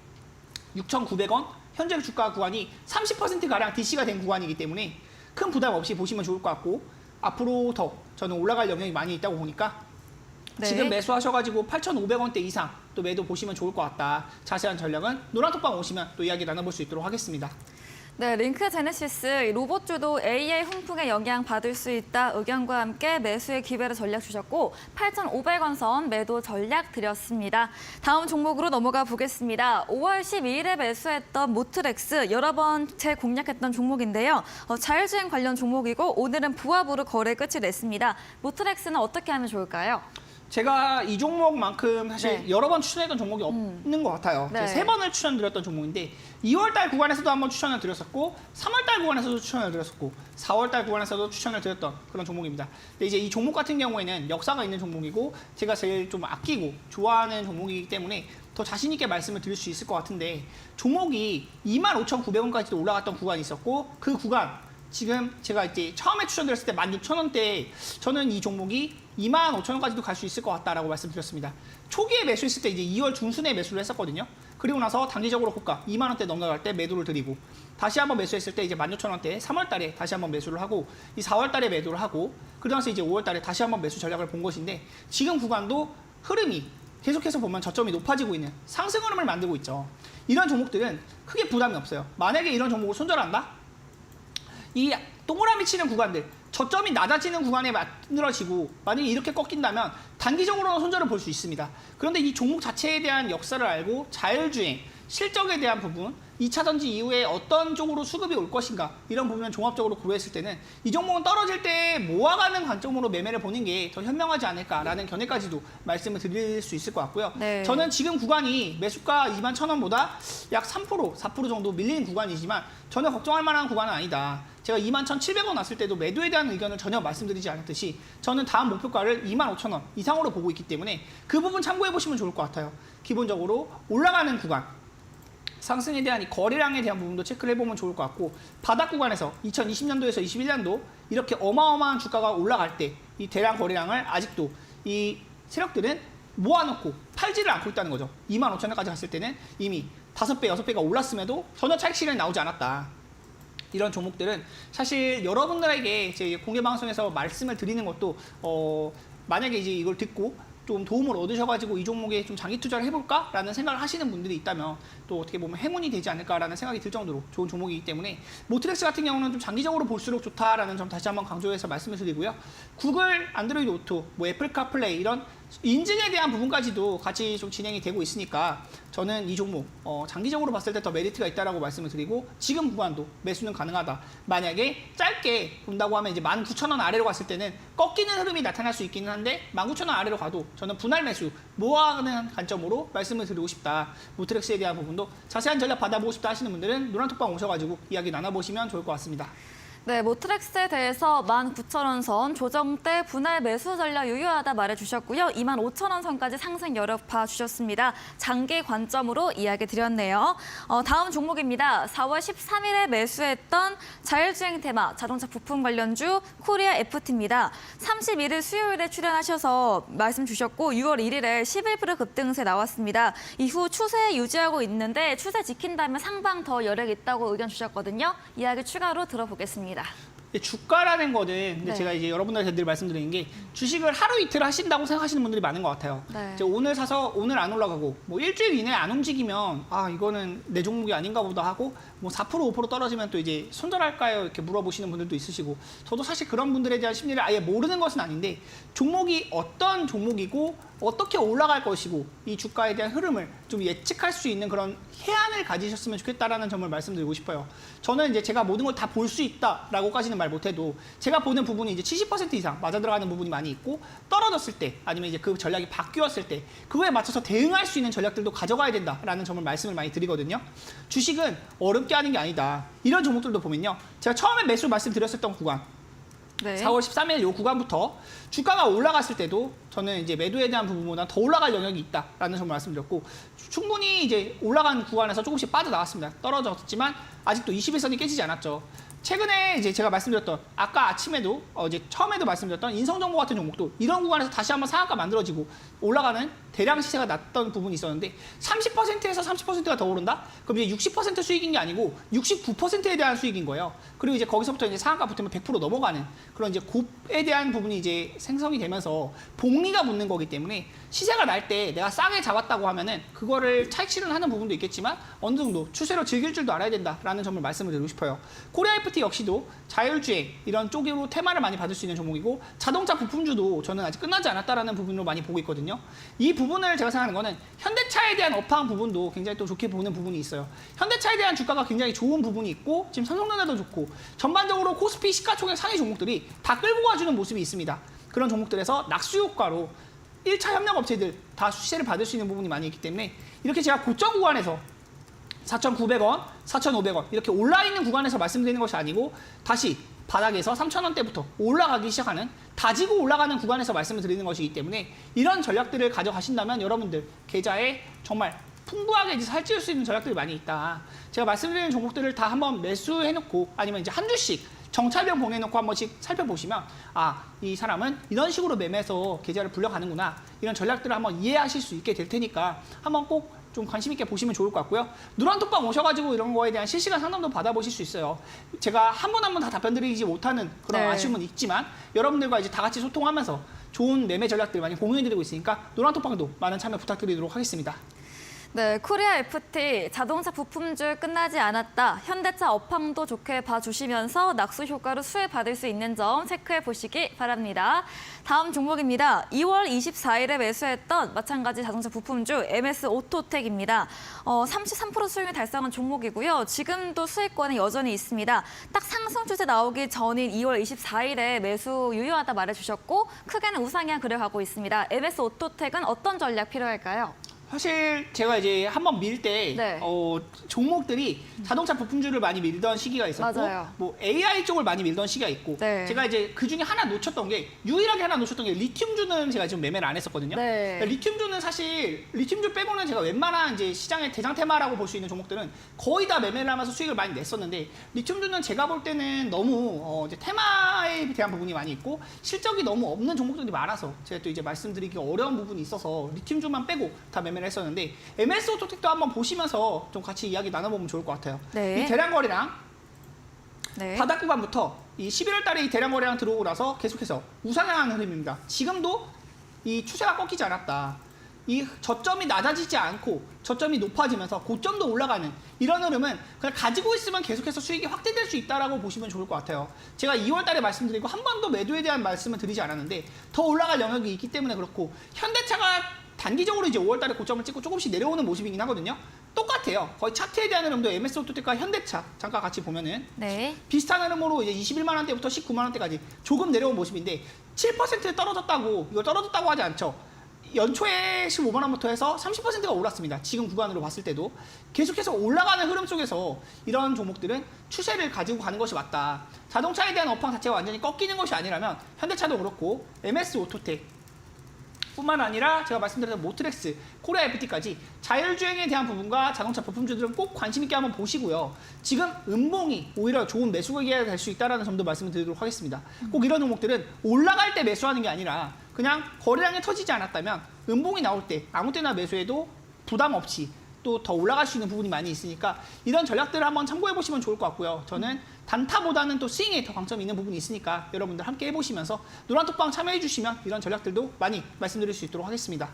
6,900원, 현재 주가 구간이 30%가량 DC가 된 구간이기 때문에 큰 부담 없이 보시면 좋을 것 같고 앞으로 더 저는 올라갈 영역이 많이 있다고 보니까 네. 지금 매수하셔가지고 8,500원대 이상 또 매도 보시면 좋을 것 같다. 자세한 전략은 노란톡방 오시면 또 이야기 나눠볼 수 있도록 하겠습니다. 네, 링크 제네시스 로봇주도 AI 훈풍에 영향 받을 수 있다 의견과 함께 매수의 기회를 전략 주셨고 8,500원 선 매도 전략 드렸습니다. 다음 종목으로 넘어가 보겠습니다. 5월 12일에 매수했던 모트렉스 여러 번 재공략했던 종목인데요. 자율주행 관련 종목이고 오늘은 부합으로 거래 끝이 냈습니다. 모트렉스는 어떻게 하면 좋을까요? 제가 이 종목만큼 사실 여러 번 추천했던 종목이 없는 것 같아요. 네. 제가 3번을 추천드렸던 종목인데 2월달 구간에서도 한번 추천을 드렸었고 3월달 구간에서도 추천을 드렸었고 4월달 구간에서도 추천을 드렸던 그런 종목입니다. 근데 이제 이 종목 같은 경우에는 역사가 있는 종목이고 제가 제일 좀 아끼고 좋아하는 종목이기 때문에 더 자신 있게 말씀을 드릴 수 있을 것 같은데 종목이 25,900원까지도 올라갔던 구간이 있었고 그 구간 지금 제가 이제 처음에 추천드렸을 때 16,000원대에 저는 이 종목이 25,000원까지도 갈 수 있을 것 같다라고 말씀드렸습니다. 초기에 매수했을 때 이제 2월 중순에 매수를 했었거든요. 그리고 나서 단기적으로 고가 2만 원대 넘어갈 때 매도를 드리고 다시 한번 매수했을 때 이제 16,000원대에 3월 달에 다시 한번 매수를 하고 이 4월 달에 매도를 하고 그러고 나서 이제 5월 달에 다시 한번 매수 전략을 본 것인데 지금 구간도 흐름이 계속해서 보면 저점이 높아지고 있는 상승 흐름을 만들고 있죠. 이런 종목들은 크게 부담이 없어요. 만약에 이런 종목을 손절한다? 이 동그라미 치는 구간들 저점이 낮아지는 구간에 만들어지고 만약에 이렇게 꺾인다면 단기적으로는 손절을 볼 수 있습니다. 그런데 이 종목 자체에 대한 역사를 알고 자율주행, 실적에 대한 부분 2차 전지 이후에 어떤 쪽으로 수급이 올 것인가 이런 부분을 종합적으로 고려했을 때는 이 종목은 떨어질 때 모아가는 관점으로 매매를 보는 게 더 현명하지 않을까라는 견해까지도 말씀을 드릴 수 있을 것 같고요. 네. 저는 지금 구간이 매수가 21,000원보다 약 3%, 4% 정도 밀리는 구간이지만 전혀 걱정할 만한 구간은 아니다. 제가 21,700원 왔을 때도 매도에 대한 의견을 전혀 말씀드리지 않았듯이 저는 다음 목표가를 25,000원 이상으로 보고 있기 때문에 그 부분 참고해 보시면 좋을 것 같아요. 기본적으로 올라가는 구간 상승에 대한 이 거래량에 대한 부분도 체크를 해보면 좋을 것 같고 바닥 구간에서 2020년도에서 21년도 이렇게 어마어마한 주가가 올라갈 때 이 대량 거래량을 아직도 이 세력들은 모아놓고 팔지를 않고 있다는 거죠. 25,000원까지 갔을 때는 이미 5배, 6배가 올랐음에도 전혀 차익 실현이 나오지 않았다. 이런 종목들은 사실 여러분들에게 제 공개 방송에서 말씀을 드리는 것도 만약에 이제 이걸 듣고 좀 도움을 얻으셔가지고 이 종목에 좀 장기 투자를 해볼까라는 생각을 하시는 분들이 있다면 또 어떻게 보면 행운이 되지 않을까라는 생각이 들 정도로 좋은 종목이기 때문에 모트렉스 같은 경우는 좀 장기적으로 볼수록 좋다라는 점 다시 한번 강조해서 말씀을 드리고요. 구글, 안드로이드 오토, 뭐 애플 카플레이 이런 인증에 대한 부분까지도 같이 좀 진행이 되고 있으니까 저는 이 종목 장기적으로 봤을 때 더 메리트가 있다라고 말씀을 드리고 지금 구간도 매수는 가능하다. 만약에 짧게 본다고 하면 이제 19,000원 아래로 갔을 때는 꺾이는 흐름이 나타날 수 있기는 한데 19,000원 아래로 가도 저는 분할 매수 모아가는 관점으로 말씀을 드리고 싶다. 모트렉스에 대한 부분도 자세한 전략 받아보고 싶다 하시는 분들은 노란톡방 오셔가지고 이야기 나눠보시면 좋을 것 같습니다. 네, 모트렉스에 대해서 19,000원 선 조정 때 분할 매수 전략 유효하다 말해주셨고요. 25,000원 선까지 상승 여력파 주셨습니다. 장기 관점으로 이야기 드렸네요. 다음 종목입니다. 4월 13일에 매수했던 자율주행 테마 자동차 부품 관련주 코리아 FT입니다. 31일 수요일에 출연하셔서 말씀 주셨고 6월 1일에 11% 급등세 나왔습니다. 이후 추세 유지하고 있는데 추세 지킨다면 상방 더 여력 있다고 의견 주셨거든요. 이야기 추가로 들어보겠습니다. 주가라는 거는 근데 네. 제가 이제 여러분들한테 늘 말씀드리는 게 주식을 하루 이틀 하신다고 생각하시는 분들이 많은 것 같아요. 네. 이제 오늘 사서 오늘 안 올라가고 뭐 일주일 이내에 안 움직이면 아 이거는 내 종목이 아닌가 보다 하고 뭐 4% 5% 떨어지면 또 이제 손절할까요? 이렇게 물어보시는 분들도 있으시고 저도 사실 그런 분들에 대한 심리를 아예 모르는 것은 아닌데 종목이 어떤 종목이고 어떻게 올라갈 것이고 이 주가에 대한 흐름을 좀 예측할 수 있는 그런 해안을 가지셨으면 좋겠다라는 점을 말씀드리고 싶어요. 저는 이제 제가 모든 걸 다 볼 수 있다라고까지는 말 못해도 제가 보는 부분이 이제 70% 이상 맞아 들어가는 부분이 많이 있고 떨어졌을 때 아니면 이제 그 전략이 바뀌었을 때 그거에 맞춰서 대응할 수 있는 전략들도 가져가야 된다라는 점을 말씀을 많이 드리거든요. 주식은 어렵게 하는 게 아니다. 이런 종목들도 보면요. 제가 처음에 매수 말씀드렸었던 구간 네. 4월 13일 요 구간부터 주가가 올라갔을 때도 저는 이제 매도에 대한 부분보다 더 올라갈 영역이 있다라는 점을 말씀드렸고 충분히 이제 올라간 구간에서 조금씩 빠져나왔습니다. 떨어졌지만 아직도 21선이 깨지지 않았죠. 최근에 이제 제가 말씀드렸던 아까 아침에도 이제 처음에도 말씀드렸던 인성정보 같은 종목도 이런 구간에서 다시 한번 상한가 만들어지고 올라가는 대량 시세가 났던 부분이 있었는데 30%에서 30%가 더 오른다? 그럼 이제 60% 수익인 게 아니고 69%에 대한 수익인 거예요. 그리고 이제 거기서부터 이제 상한가 붙으면 100% 넘어가는 그런 이제 곱에 대한 부분이 이제 생성이 되면서 복리가 붙는 거기 때문에 시세가 날 때 내가 싸게 잡았다고 하면은 그거를 차익 실현하는 부분도 있겠지만 어느 정도 추세로 즐길 줄도 알아야 된다라는 점을 말씀을 드리고 싶어요. 코리아 FT 역시도 자율주행 이런 쪽으로 테마를 많이 받을 수 있는 종목이고 자동차 부품주도 저는 아직 끝나지 않았다라는 부분으로 많이 보고 있거든요. 이 부분을 제가 생각하는 거는 현대차에 대한 업황 부분도 굉장히 또 좋게 보는 부분이 있어요. 현대차에 대한 주가가 굉장히 좋은 부분이 있고 지금 삼성전자도 좋고 전반적으로 코스피 시가총액 상위 종목들이 다 끌고 가주는 모습이 있습니다. 그런 종목들에서 낙수 효과로 1차 협력 업체들 다 수시세를 받을 수 있는 부분이 많이 있기 때문에 이렇게 제가 고점 구간에서 4,900원, 4,500원 이렇게 올라있는 구간에서 말씀드리는 것이 아니고 다시 바닥에서 3,000원대부터 올라가기 시작하는 다지고 올라가는 구간에서 말씀을 드리는 것이기 때문에 이런 전략들을 가져가신다면 여러분들 계좌에 정말 풍부하게 이제 살찌울 수 있는 전략들이 많이 있다. 제가 말씀드리는 종목들을 다 한번 매수해놓고 아니면 이제 한 주씩 정찰병 보내놓고 한 번씩 살펴보시면 이 사람은 이런 식으로 매매해서 계좌를 불려가는구나. 이런 전략들을 한번 이해하실 수 있게 될 테니까 한번 꼭 좀 관심 있게 보시면 좋을 것 같고요. 누란톡방 오셔가지고 이런 거에 대한 실시간 상담도 받아보실 수 있어요. 제가 한 분 한 분 다 답변 드리지 못하는 그런 네. 아쉬움은 있지만 여러분들과 이제 다 같이 소통하면서 좋은 매매 전략들 많이 공유해드리고 있으니까 누란톡방도 많은 참여 부탁드리도록 하겠습니다. 네, 코리아 FT 자동차 부품줄 끝나지 않았다. 현대차 업황도 좋게 봐주시면서 낙수 효과로 수혜받을 수 있는 점 체크해 보시기 바랍니다. 다음 종목입니다. 2월 24일에 매수했던 마찬가지 자동차 부품주 MS 오토텍입니다. 33% 수익을 달성한 종목이고요. 지금도 수익권은 여전히 있습니다. 딱 상승 추세 나오기 전인 2월 24일에 매수 유효하다 말해주셨고 크게는 우상향 그려가고 있습니다. MS 오토텍은 어떤 전략 필요할까요? 사실 제가 이제 한번 밀 때 네. 종목들이 자동차 부품주를 많이 밀던 시기가 있었고 맞아요. 뭐 AI 쪽을 많이 밀던 시기가 있고 네. 제가 이제 그 중에 하나 놓쳤던 게 유일하게 하나 놓쳤던 게 리튬주는 제가 지금 매매를 안 했었거든요. 네. 그러니까 리튬주는 사실 리튬주 빼고는 제가 웬만한 이제 시장의 대장 테마라고 볼 수 있는 종목들은 거의 다 매매를 하면서 수익을 많이 냈었는데 리튬주는 제가 볼 때는 너무 이제 테마에 대한 부분이 많이 있고 실적이 너무 없는 종목들이 많아서 제가 또 이제 말씀드리기 어려운 부분이 있어서 리튬주만 빼고 다 매매를 했었는데 MS 오토텍도 한번 보시면서 좀 같이 이야기 나눠보면 좋을 것 같아요. 네. 이 대량거래량 네. 바닥 구간부터 이 11월 달에 이 대량거래량 들어오고 나서 계속해서 우상향하는 흐름입니다. 지금도 이 추세가 꺾이지 않았다. 이 저점이 낮아지지 않고 저점이 높아지면서 고점도 올라가는 이런 흐름은 그냥 가지고 있으면 계속해서 수익이 확대될 수 있다라고 보시면 좋을 것 같아요. 제가 2월 달에 말씀드리고 한 번도 매도에 대한 말씀을 드리지 않았는데 더 올라갈 영역이 있기 때문에 그렇고 현대차가 단기적으로 이제 5월 달에 고점을 찍고 조금씩 내려오는 모습이긴 하거든요. 똑같아요. 거의 차트에 대한 흐름도 MS 오토텍과 현대차 잠깐 같이 보면은 네. 비슷한 흐름으로 이제 21만 원대부터 19만 원대까지 조금 내려온 모습인데 7% 떨어졌다고 이거 떨어졌다고 하지 않죠. 연초에 15만 원부터 해서 30%가 올랐습니다. 지금 구간으로 봤을 때도 계속해서 올라가는 흐름 속에서 이런 종목들은 추세를 가지고 가는 것이 맞다. 자동차에 대한 업황 자체가 완전히 꺾이는 것이 아니라면 현대차도 그렇고 MS 오토텍 뿐만 아니라 제가 말씀드렸던 모트렉스, 코리아 FT까지 자율주행에 대한 부분과 자동차 부품주들은 꼭 관심 있게 한번 보시고요. 지금 음봉이 오히려 좋은 매수 기회가 될 수 있다는 점도 말씀을 드리도록 하겠습니다. 꼭 이런 종목들은 올라갈 때 매수하는 게 아니라 그냥 거래량이 터지지 않았다면 음봉이 나올 때 아무 때나 매수해도 부담 없이 또 더 올라갈 수 있는 부분이 많이 있으니까 이런 전략들을 한번 참고해 보시면 좋을 것 같고요. 저는 단타보다는 또 스윙에 더 강점이 있는 부분이 있으니까 여러분들 함께 해보시면서 노란톡방 참여해 주시면 이런 전략들도 많이 말씀드릴 수 있도록 하겠습니다.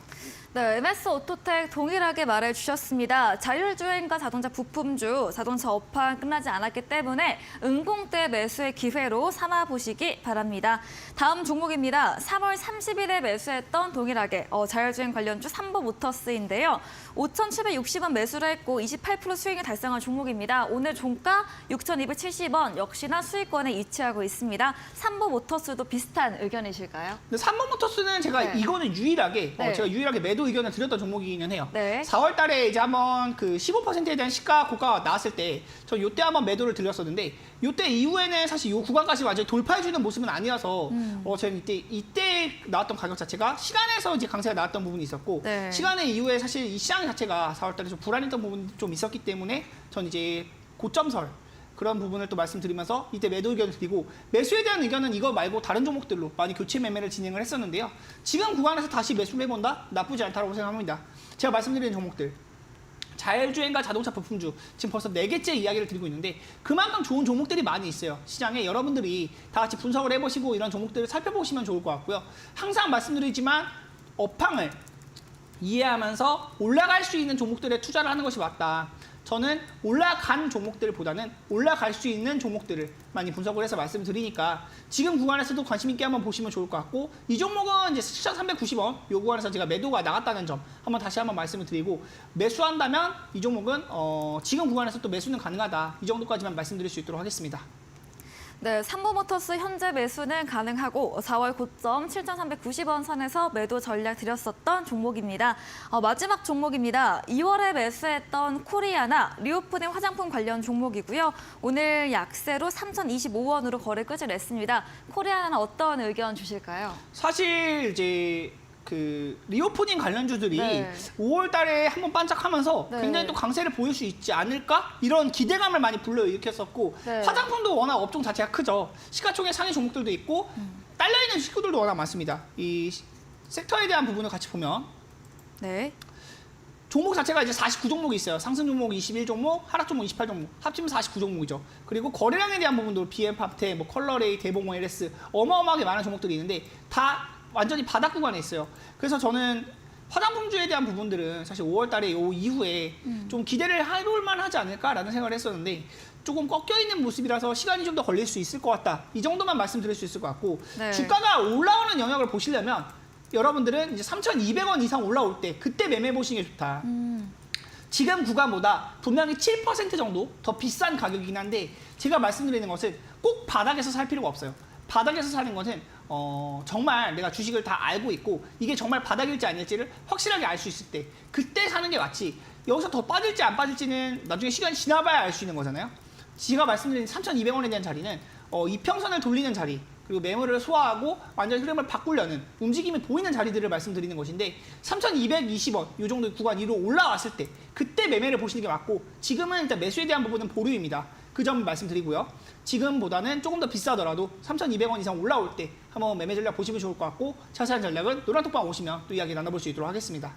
네, MS 오토텍 동일하게 말해주셨습니다. 자율주행과 자동차 부품주, 자동차 업황 끝나지 않았기 때문에 음봉 때 매수의 기회로 삼아보시기 바랍니다. 다음 종목입니다. 3월 30일에 매수했던 동일하게 자율주행 관련주 삼보모터스인데요. 5,760원 매수를 했고 28% 수익을 달성한 종목입니다. 오늘 종가 6,270원 역시나 수익권에 위치하고 있습니다. 삼보모터스도 비슷한 의견이실까요? 근데 삼성모터스는 제가 네. 이거는 유일하게 네. 제가 유일하게 매도 의견을 드렸던 종목이기는 해요. 네. 4월 달에 이제 한번 그 15%에 대한 시가 고가가 나왔을 때 저 이때 한번 매도를 드렸었는데 이때 이후에는 사실 이 구간까지 완전히 돌파해 주는 모습은 아니어서 저는 이때 나왔던 가격 자체가 시간에서 이제 강세가 나왔던 부분이 있었고 네. 시간의 이후에 사실 이 시장 자체가 4월 달에 좀 불안했던 부분이 좀 있었기 때문에 전 이제 고점설 그런 부분을 또 말씀드리면서 이때 매도 의견을 드리고 매수에 대한 의견은 이거 말고 다른 종목들로 많이 교체 매매를 진행을 했었는데요. 지금 구간에서 다시 매수를 해본다? 나쁘지 않다고 생각합니다. 제가 말씀드리는 종목들 자율주행과 자동차 부품주 지금 벌써 4개째 이야기를 드리고 있는데 그만큼 좋은 종목들이 많이 있어요. 시장에 여러분들이 다 같이 분석을 해보시고 이런 종목들을 살펴보시면 좋을 것 같고요. 항상 말씀드리지만 업황을 이해하면서 올라갈 수 있는 종목들에 투자를 하는 것이 맞다. 저는 올라간 종목들보다는 올라갈 수 있는 종목들을 많이 분석을 해서 말씀드리니까 지금 구간에서도 관심 있게 한번 보시면 좋을 것 같고 이 종목은 이제 7,390원 이 구간에서 제가 매도가 나갔다는 점 한번 다시 한번 말씀을 드리고 매수한다면 이 종목은 지금 구간에서 또 매수는 가능하다. 이 정도까지만 말씀드릴 수 있도록 하겠습니다. 네, 삼보모터스 현재 매수는 가능하고 4월 고점 7,390원 선에서 매도 전략 드렸었던 종목입니다. 마지막 종목입니다. 2월에 매수했던 코리아나 리오프닝 화장품 관련 종목이고요. 오늘 약세로 3,025원으로 거래 끝을 냈습니다. 코리아나는 어떤 의견 주실까요? 사실 이제 그 리오프닝 관련주들이 네. 5월 달에 한번 반짝하면서 네. 굉장히 또 강세를 보일 수 있지 않을까? 이런 기대감을 많이 불러일으켰었고 네. 화장품도 워낙 업종 자체가 크죠. 시가총액 상위 종목들도 있고 딸려있는 식구들도 워낙 많습니다. 이 섹터에 대한 부분을 같이 보면 네. 종목 자체가 이제 49종목이 있어요. 상승 종목 21종목, 하락 종목 28종목, 합치면 49종목이죠. 그리고 거래량에 대한 부분도 BM 팝테, 뭐 컬러레이, 대봉 LS 어마어마하게 많은 종목들이 있는데 다 완전히 바닥 구간에 있어요. 그래서 저는 화장품주에 대한 부분들은 사실 5월 달에 이 이후에 좀 기대를 해볼 만하지 않을까라는 생각을 했었는데 조금 꺾여 있는 모습이라서 시간이 좀 더 걸릴 수 있을 것 같다. 이 정도만 말씀드릴 수 있을 것 같고 네. 주가가 올라오는 영역을 보시려면 여러분들은 이제 3,200원 이상 올라올 때 그때 매매 보시는 게 좋다. 지금 구간보다 분명히 7% 정도 더 비싼 가격이긴 한데 제가 말씀드리는 것은 꼭 바닥에서 살 필요가 없어요. 바닥에서 사는 것은 정말 내가 주식을 다 알고 있고 이게 정말 바닥일지 아닐지를 확실하게 알 수 있을 때 그때 사는 게 맞지 여기서 더 빠질지 안 빠질지는 나중에 시간이 지나봐야 알 수 있는 거잖아요. 제가 말씀드린 3,200원에 대한 자리는 이평선을 돌리는 자리 그리고 매물을 소화하고 완전히 흐름을 바꾸려는 움직임이 보이는 자리들을 말씀드리는 것인데 3,220원 이 정도 구간 위로 올라왔을 때 그때 매매를 보시는 게 맞고 지금은 일단 매수에 대한 부분은 보류입니다. 그 점 말씀드리고요. 지금보다는 조금 더 비싸더라도 3,200원 이상 올라올 때 한번 매매 전략 보시면 좋을 것 같고 자세한 전략은 노란톡방 오시면 또 이야기 나눠볼 수 있도록 하겠습니다.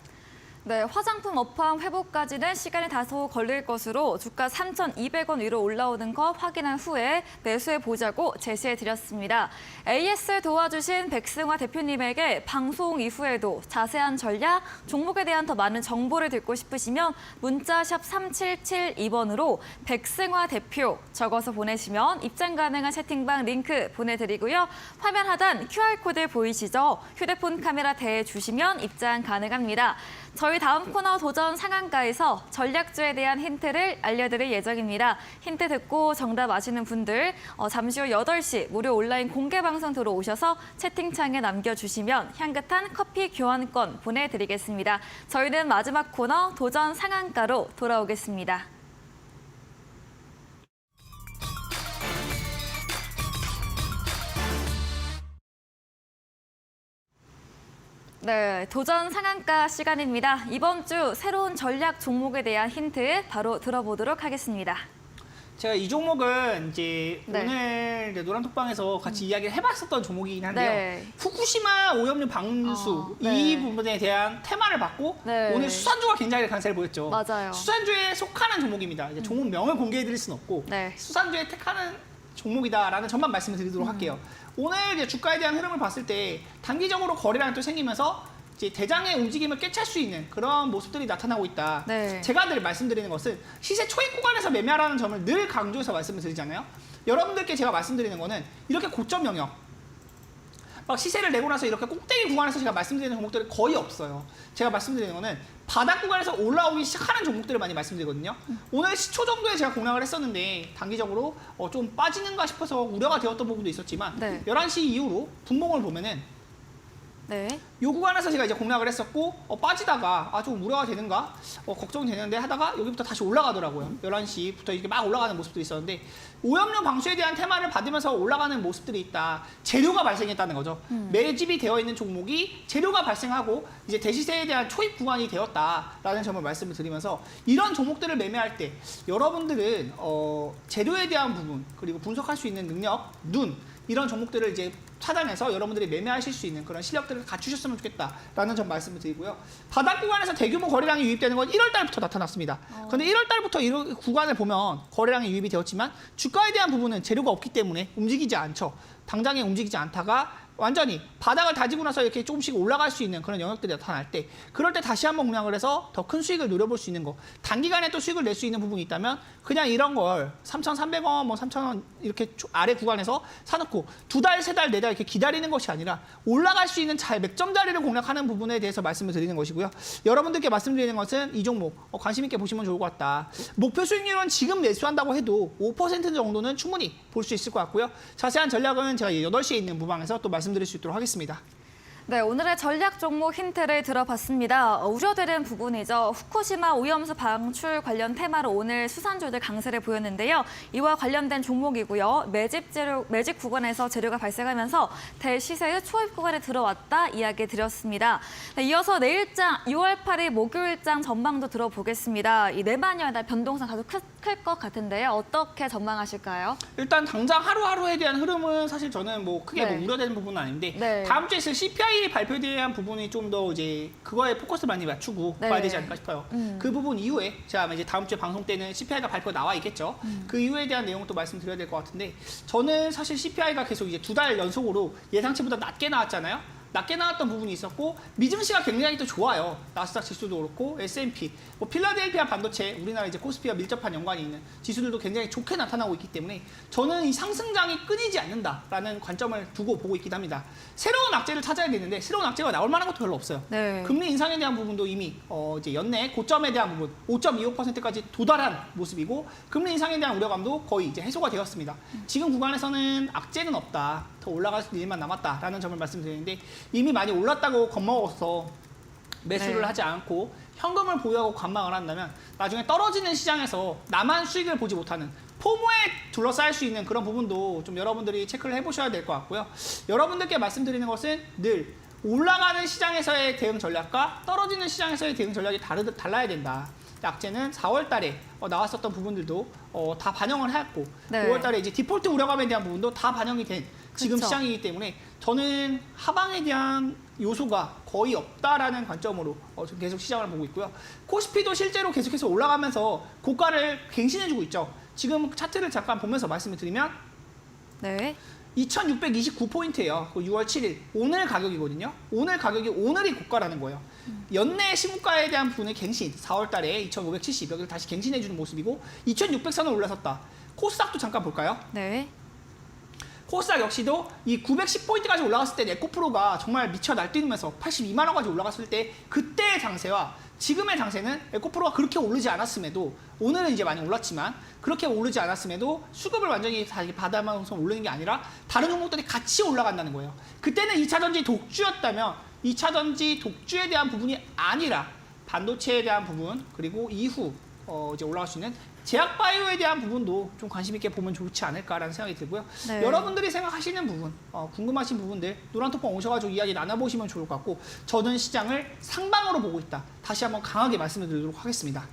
네, 화장품 업황 회복까지는 시간이 다소 걸릴 것으로 주가 3,200원 위로 올라오는 거 확인한 후에 매수해 보자고 제시해 드렸습니다. AS를 도와주신 백승화 대표님에게 방송 이후에도 자세한 전략, 종목에 대한 더 많은 정보를 듣고 싶으시면 문자샵 3772번으로 백승화 대표 적어서 보내시면 입장 가능한 채팅방 링크 보내드리고요. 화면 하단 QR코드 보이시죠? 휴대폰 카메라 대주시면 입장 가능합니다. 저희 다음 코너 도전 상한가에서 전략주에 대한 힌트를 알려드릴 예정입니다. 힌트 듣고 정답 아시는 분들 잠시 후 8시 무료 온라인 공개 방송 들어오셔서 채팅창에 남겨주시면 향긋한 커피 교환권 보내드리겠습니다. 저희는 마지막 코너 도전 상한가로 돌아오겠습니다. 네, 도전 상한가 시간입니다. 이번 주 새로운 전략 종목에 대한 힌트 바로 들어보도록 하겠습니다. 제가 이 종목은 이제 네. 오늘 이제 노란톡방에서 같이 이야기를 해봤었던 종목이긴 한데요. 네. 후쿠시마 오염류 방수 네. 이 부분에 대한 테마를 받고 네. 오늘 수산주가 굉장히 강세를 보였죠. 맞아요. 수산주에 속하는 종목입니다. 이제 종목명을 공개해드릴 수는 없고 네. 수산주에 택하는 종목이다라는 점만 말씀을 드리도록 할게요. 오늘 이제 주가에 대한 흐름을 봤을 때 단기적으로 거래량이 또 생기면서 이제 대장의 움직임을 꿰찰 수 있는 그런 모습들이 나타나고 있다. 네. 제가 늘 말씀드리는 것은 시세 초입 구간에서 매매하라는 점을 늘 강조해서 말씀을 드리잖아요. 여러분들께 제가 말씀드리는 거는 이렇게 고점 영역 막 시세를 내고 나서 이렇게 꼭대기 구간에서 제가 말씀드리는 종목들이 거의 없어요. 제가 말씀드리는 거는 바닥 구간에서 올라오기 시작하는 종목들을 많이 말씀드리거든요. 오늘 10초 정도에 제가 공략을 했었는데 단기적으로 좀 빠지는가 싶어서 우려가 되었던 부분도 있었지만 네. 11시 이후로 분봉을 보면은 네. 이 구간에서 제가 이제 공략을 했었고 빠지다가 좀 우려가 되는가 걱정이 되는데 하다가 여기부터 다시 올라가더라고요. 11시부터 이렇게 막 올라가는 모습들이 있었는데 오염료 방수에 대한 테마를 받으면서 올라가는 모습들이 있다. 재료가 발생했다는 거죠. 매집이 되어 있는 종목이 재료가 발생하고 이제 대시세에 대한 초입 구간이 되었다라는 점을 말씀을 드리면서 이런 종목들을 매매할 때 여러분들은 재료에 대한 부분 그리고 분석할 수 있는 능력, 눈 이런 종목들을 이제 찾아내서 여러분들이 매매하실 수 있는 그런 실력들을 갖추셨으면 좋겠다라는 점 말씀을 드리고요. 바닥 구간에서 대규모 거래량이 유입되는 건 1월 달부터 나타났습니다. 그런데 1월 달부터 이 구간을 보면 거래량이 유입이 되었지만 주가에 대한 부분은 재료가 없기 때문에 움직이지 않죠. 당장에 움직이지 않다가 완전히 바닥을 다지고 나서 이렇게 조금씩 올라갈 수 있는 그런 영역들이 나타날 때 그럴 때 다시 한번 공략을 해서 더 큰 수익을 노려볼 수 있는 거 단기간에 또 수익을 낼 수 있는 부분이 있다면 그냥 이런 걸 3,300원, 뭐 3,000원 이렇게 아래 구간에서 사놓고 2달, 3달, 4달 이렇게 기다리는 것이 아니라 올라갈 수 있는 맥점 자리를 공략하는 부분에 대해서 말씀을 드리는 것이고요. 여러분들께 말씀드리는 것은 이 종목 관심 있게 보시면 좋을 것 같다. 목표 수익률은 지금 매수한다고 해도 5% 정도는 충분히 볼 수 있을 것 같고요. 자세한 전략은 제가 8시에 있는 무방에서 또 말씀드릴 수 있도록 하겠습니다. 네, 오늘의 전략 종목 힌트를 들어봤습니다. 우려되는 부분이죠. 후쿠시마 오염수 방출 관련 테마로 오늘 수산주들 강세를 보였는데요. 이와 관련된 종목이고요. 매집 구간에서 재료가 발생하면서 대시세의 초입 구간에 들어왔다 이야기 드렸습니다. 네, 이어서 내일장 6월 8일 목요일장 전망도 들어보겠습니다. 이 내만여에 대한 변동성 다소 클 것 같은데요. 어떻게 전망하실까요? 일단 당장 하루하루에 대한 흐름은 사실 저는 뭐 크게 네. 뭐 우려되는 부분은 아닌데 네. 다음 주에 있을 CPI 발표에 대한 부분이 좀 더 이제 그거에 포커스를 많이 맞추고 네. 봐야 되지 않을까 싶어요. 그 부분 이후에 제가 이제 다음 주에 방송 때는 CPI가 발표 나와 있겠죠. 그 이후에 대한 내용도 말씀드려야 될 것 같은데 저는 사실 CPI가 계속 이제 2달 연속으로 예상치보다 낮게 나왔잖아요. 낮게 나왔던 부분이 있었고 미증시가 굉장히 또 좋아요. 나스닥 지수도 그렇고 S&P, 뭐 필라델피아 반도체, 우리나라 이제 코스피와 밀접한 연관이 있는 지수들도 굉장히 좋게 나타나고 있기 때문에 저는 이 상승장이 끊이지 않는다라는 관점을 두고 보고 있긴 합니다. 새로운 악재를 찾아야 되는데 새로운 악재가 나올 만한 것도 별로 없어요. 네. 금리 인상에 대한 부분도 이미 이제 연내 고점에 대한 부분 5.25%까지 도달한 모습이고 금리 인상에 대한 우려감도 거의 이제 해소가 되었습니다. 지금 구간에서는 악재는 없다. 더 올라갈 일만 남았다라는 점을 말씀드리는데 이미 많이 올랐다고 겁먹어서 매수를 네. 하지 않고 현금을 보유하고 관망을 한다면 나중에 떨어지는 시장에서 나만 수익을 보지 못하는 포모에 둘러싸일 수 있는 그런 부분도 좀 여러분들이 체크를 해보셔야 될 것 같고요. 여러분들께 말씀드리는 것은 늘 올라가는 시장에서의 대응 전략과 떨어지는 시장에서의 대응 전략이 달라야 된다. 악재는 4월 달에 나왔었던 부분들도 다 반영을 했고 네. 5월 달에 이제 디폴트 우려감에 대한 부분도 다 반영이 된 지금 그쵸. 시장이기 때문에 저는 하방에 대한 요소가 거의 없다라는 관점으로 좀 계속 시장을 보고 있고요. 코스피도 실제로 계속해서 올라가면서 고가를 갱신해주고 있죠. 지금 차트를 잠깐 보면서 말씀을 드리면 네. 2629포인트예요. 6월 7일. 오늘 가격이거든요. 오늘 가격이 오늘이 고가라는 거예요. 연내 신고가에 대한 부분의 갱신. 4월 달에 2570 여기를 다시 갱신해주는 모습이고 2600선을 올라섰다. 코스닥도 잠깐 볼까요? 네. 코스닥 역시도 이 910포인트까지 올라갔을 때 에코프로가 정말 미쳐 날뛰면서 82만 원까지 올라갔을 때 그때의 장세와 지금의 장세는 에코프로가 그렇게 오르지 않았음에도 오늘은 이제 많이 올랐지만 그렇게 오르지 않았음에도 수급을 완전히 받아면서 오르는 게 아니라 다른 종목들이 같이 올라간다는 거예요. 그때는 2차전지 독주였다면 2차전지 독주에 대한 부분이 아니라 반도체에 대한 부분 그리고 이후 이제 올라갈 수 있는 제약바이오에 대한 부분도 좀 관심 있게 보면 좋지 않을까라는 생각이 들고요. 네. 여러분들이 생각하시는 부분, 궁금하신 부분들 노란톡방 오셔가지고 이야기 나눠보시면 좋을 것 같고 저는 시장을 상방으로 보고 있다. 다시 한번 강하게 말씀을 드리도록 하겠습니다.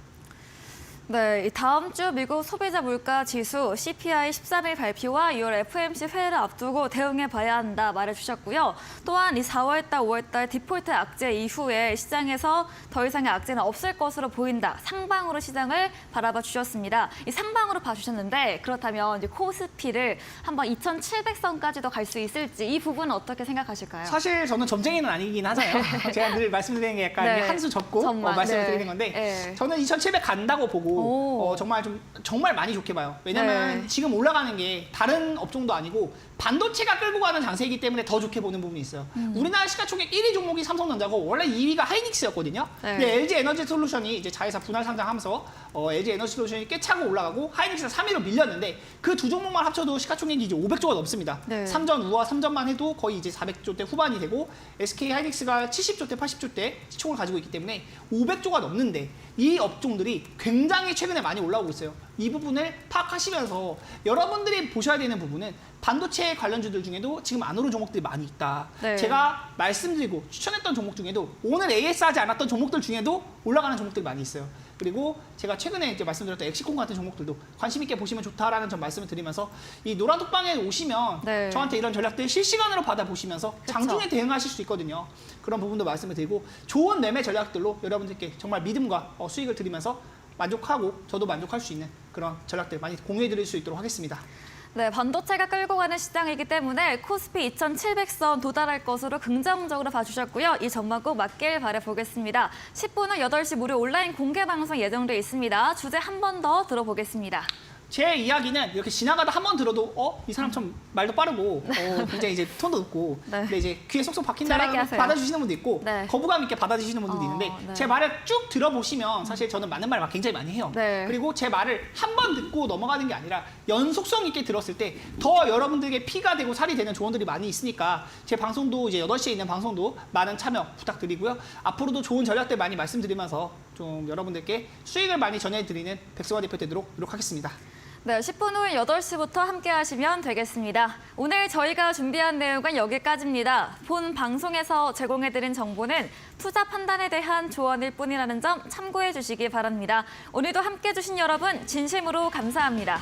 네, 이 다음 주 미국 소비자 물가 지수 CPI 13일 발표와 6월 FOMC 회의를 앞두고 대응해 봐야 한다 말해주셨고요. 또한 이 4월달, 5월달 디폴트 악재 이후에 시장에서 더 이상의 악재는 없을 것으로 보인다. 상방으로 시장을 바라봐 주셨습니다. 이 상방으로 봐주셨는데 그렇다면 이제 코스피를 한번 2,700선까지도 갈 수 있을지 이 부분은 어떻게 생각하실까요? 사실 저는 점쟁이는 아니긴 하잖아요. 제가 늘 말씀드리는 게 약간 네. 한 수 접고 전망, 말씀을 네. 드리는 건데 네. 저는 2,700 간다고 보고 오. 정말 많이 좋게 봐요. 왜냐면 네. 지금 올라가는 게 다른 업종도 아니고 반도체가 끌고 가는 장세이기 때문에 더 좋게 보는 부분이 있어요. 우리나라 시가총액 1위 종목이 삼성전자고 원래 2위가 하이닉스였거든요. 네. 근데 LG 에너지 솔루션이 이제 자회사 분할 상장하면서 LG 에너지 솔루션이 꿰차고 올라가고 하이닉스가 3위로 밀렸는데 그 두 종목만 합쳐도 시가총액이 이제 500조가 넘습니다. 네. 삼전 우와 3전만 해도 거의 이제 400조대 후반이 되고 SK 하이닉스가 70조대 80조대 시총을 가지고 있기 때문에 500조가 넘는데 이 업종들이 굉장히 최근에 많이 올라오고 있어요. 이 부분을 파악하시면서 여러분들이 보셔야 되는 부분은 반도체 관련주들 중에도 지금 안 오른 종목들이 많이 있다. 네. 제가 말씀드리고 추천했던 종목 중에도 오늘 AS 하지 않았던 종목들 중에도 올라가는 종목들이 많이 있어요. 그리고 제가 최근에 이제 말씀드렸던 엑시콘 같은 종목들도 관심 있게 보시면 좋다라는 점 말씀을 드리면서 이 노란톡방에 오시면 네. 저한테 이런 전략들 실시간으로 받아보시면서 장중에 대응하실 수 있거든요. 그런 부분도 말씀을 드리고 좋은 매매 전략들로 여러분들께 정말 믿음과 수익을 드리면서 만족하고 저도 만족할 수 있는 그런 전략들 많이 공유해 드릴 수 있도록 하겠습니다. 네, 반도체가 끌고 가는 시장이기 때문에 코스피 2,700선 도달할 것으로 긍정적으로 봐주셨고요. 이 전망 꼭 맞길 바라보겠습니다. 10분 후 8시 무료 온라인 공개 방송 예정돼 있습니다. 주제 한 번 더 들어보겠습니다. 제 이야기는 이렇게 지나가다 한 번 들어도 이 사람 참 말도 빠르고 굉장히 이제 톤도 높고 네. 근데 이제 귀에 쏙쏙 재밌게 박힌다라고 하세요. 받아주시는 분도 있고 네. 거부감 있게 받아주시는 분들도 있는데 네. 제 말을 쭉 들어보시면 사실 저는 맞는 말 굉장히 많이 해요. 네. 그리고 제 말을 한 번 듣고 넘어가는 게 아니라 연속성 있게 들었을 때 더 여러분들에게 피가 되고 살이 되는 조언들이 많이 있으니까 제 방송도 이제 8시에 있는 방송도 많은 참여 부탁드리고요. 앞으로도 좋은 전략들 많이 말씀드리면서 좀 여러분들께 수익을 많이 전해드리는 백성화 대표 되도록 노력하겠습니다. 네, 10분 후 8시부터 함께 하시면 되겠습니다. 오늘 저희가 준비한 내용은 여기까지입니다. 본 방송에서 제공해드린 정보는 투자 판단에 대한 조언일 뿐이라는 점 참고해 주시기 바랍니다. 오늘도 함께 해주신 여러분 진심으로 감사합니다.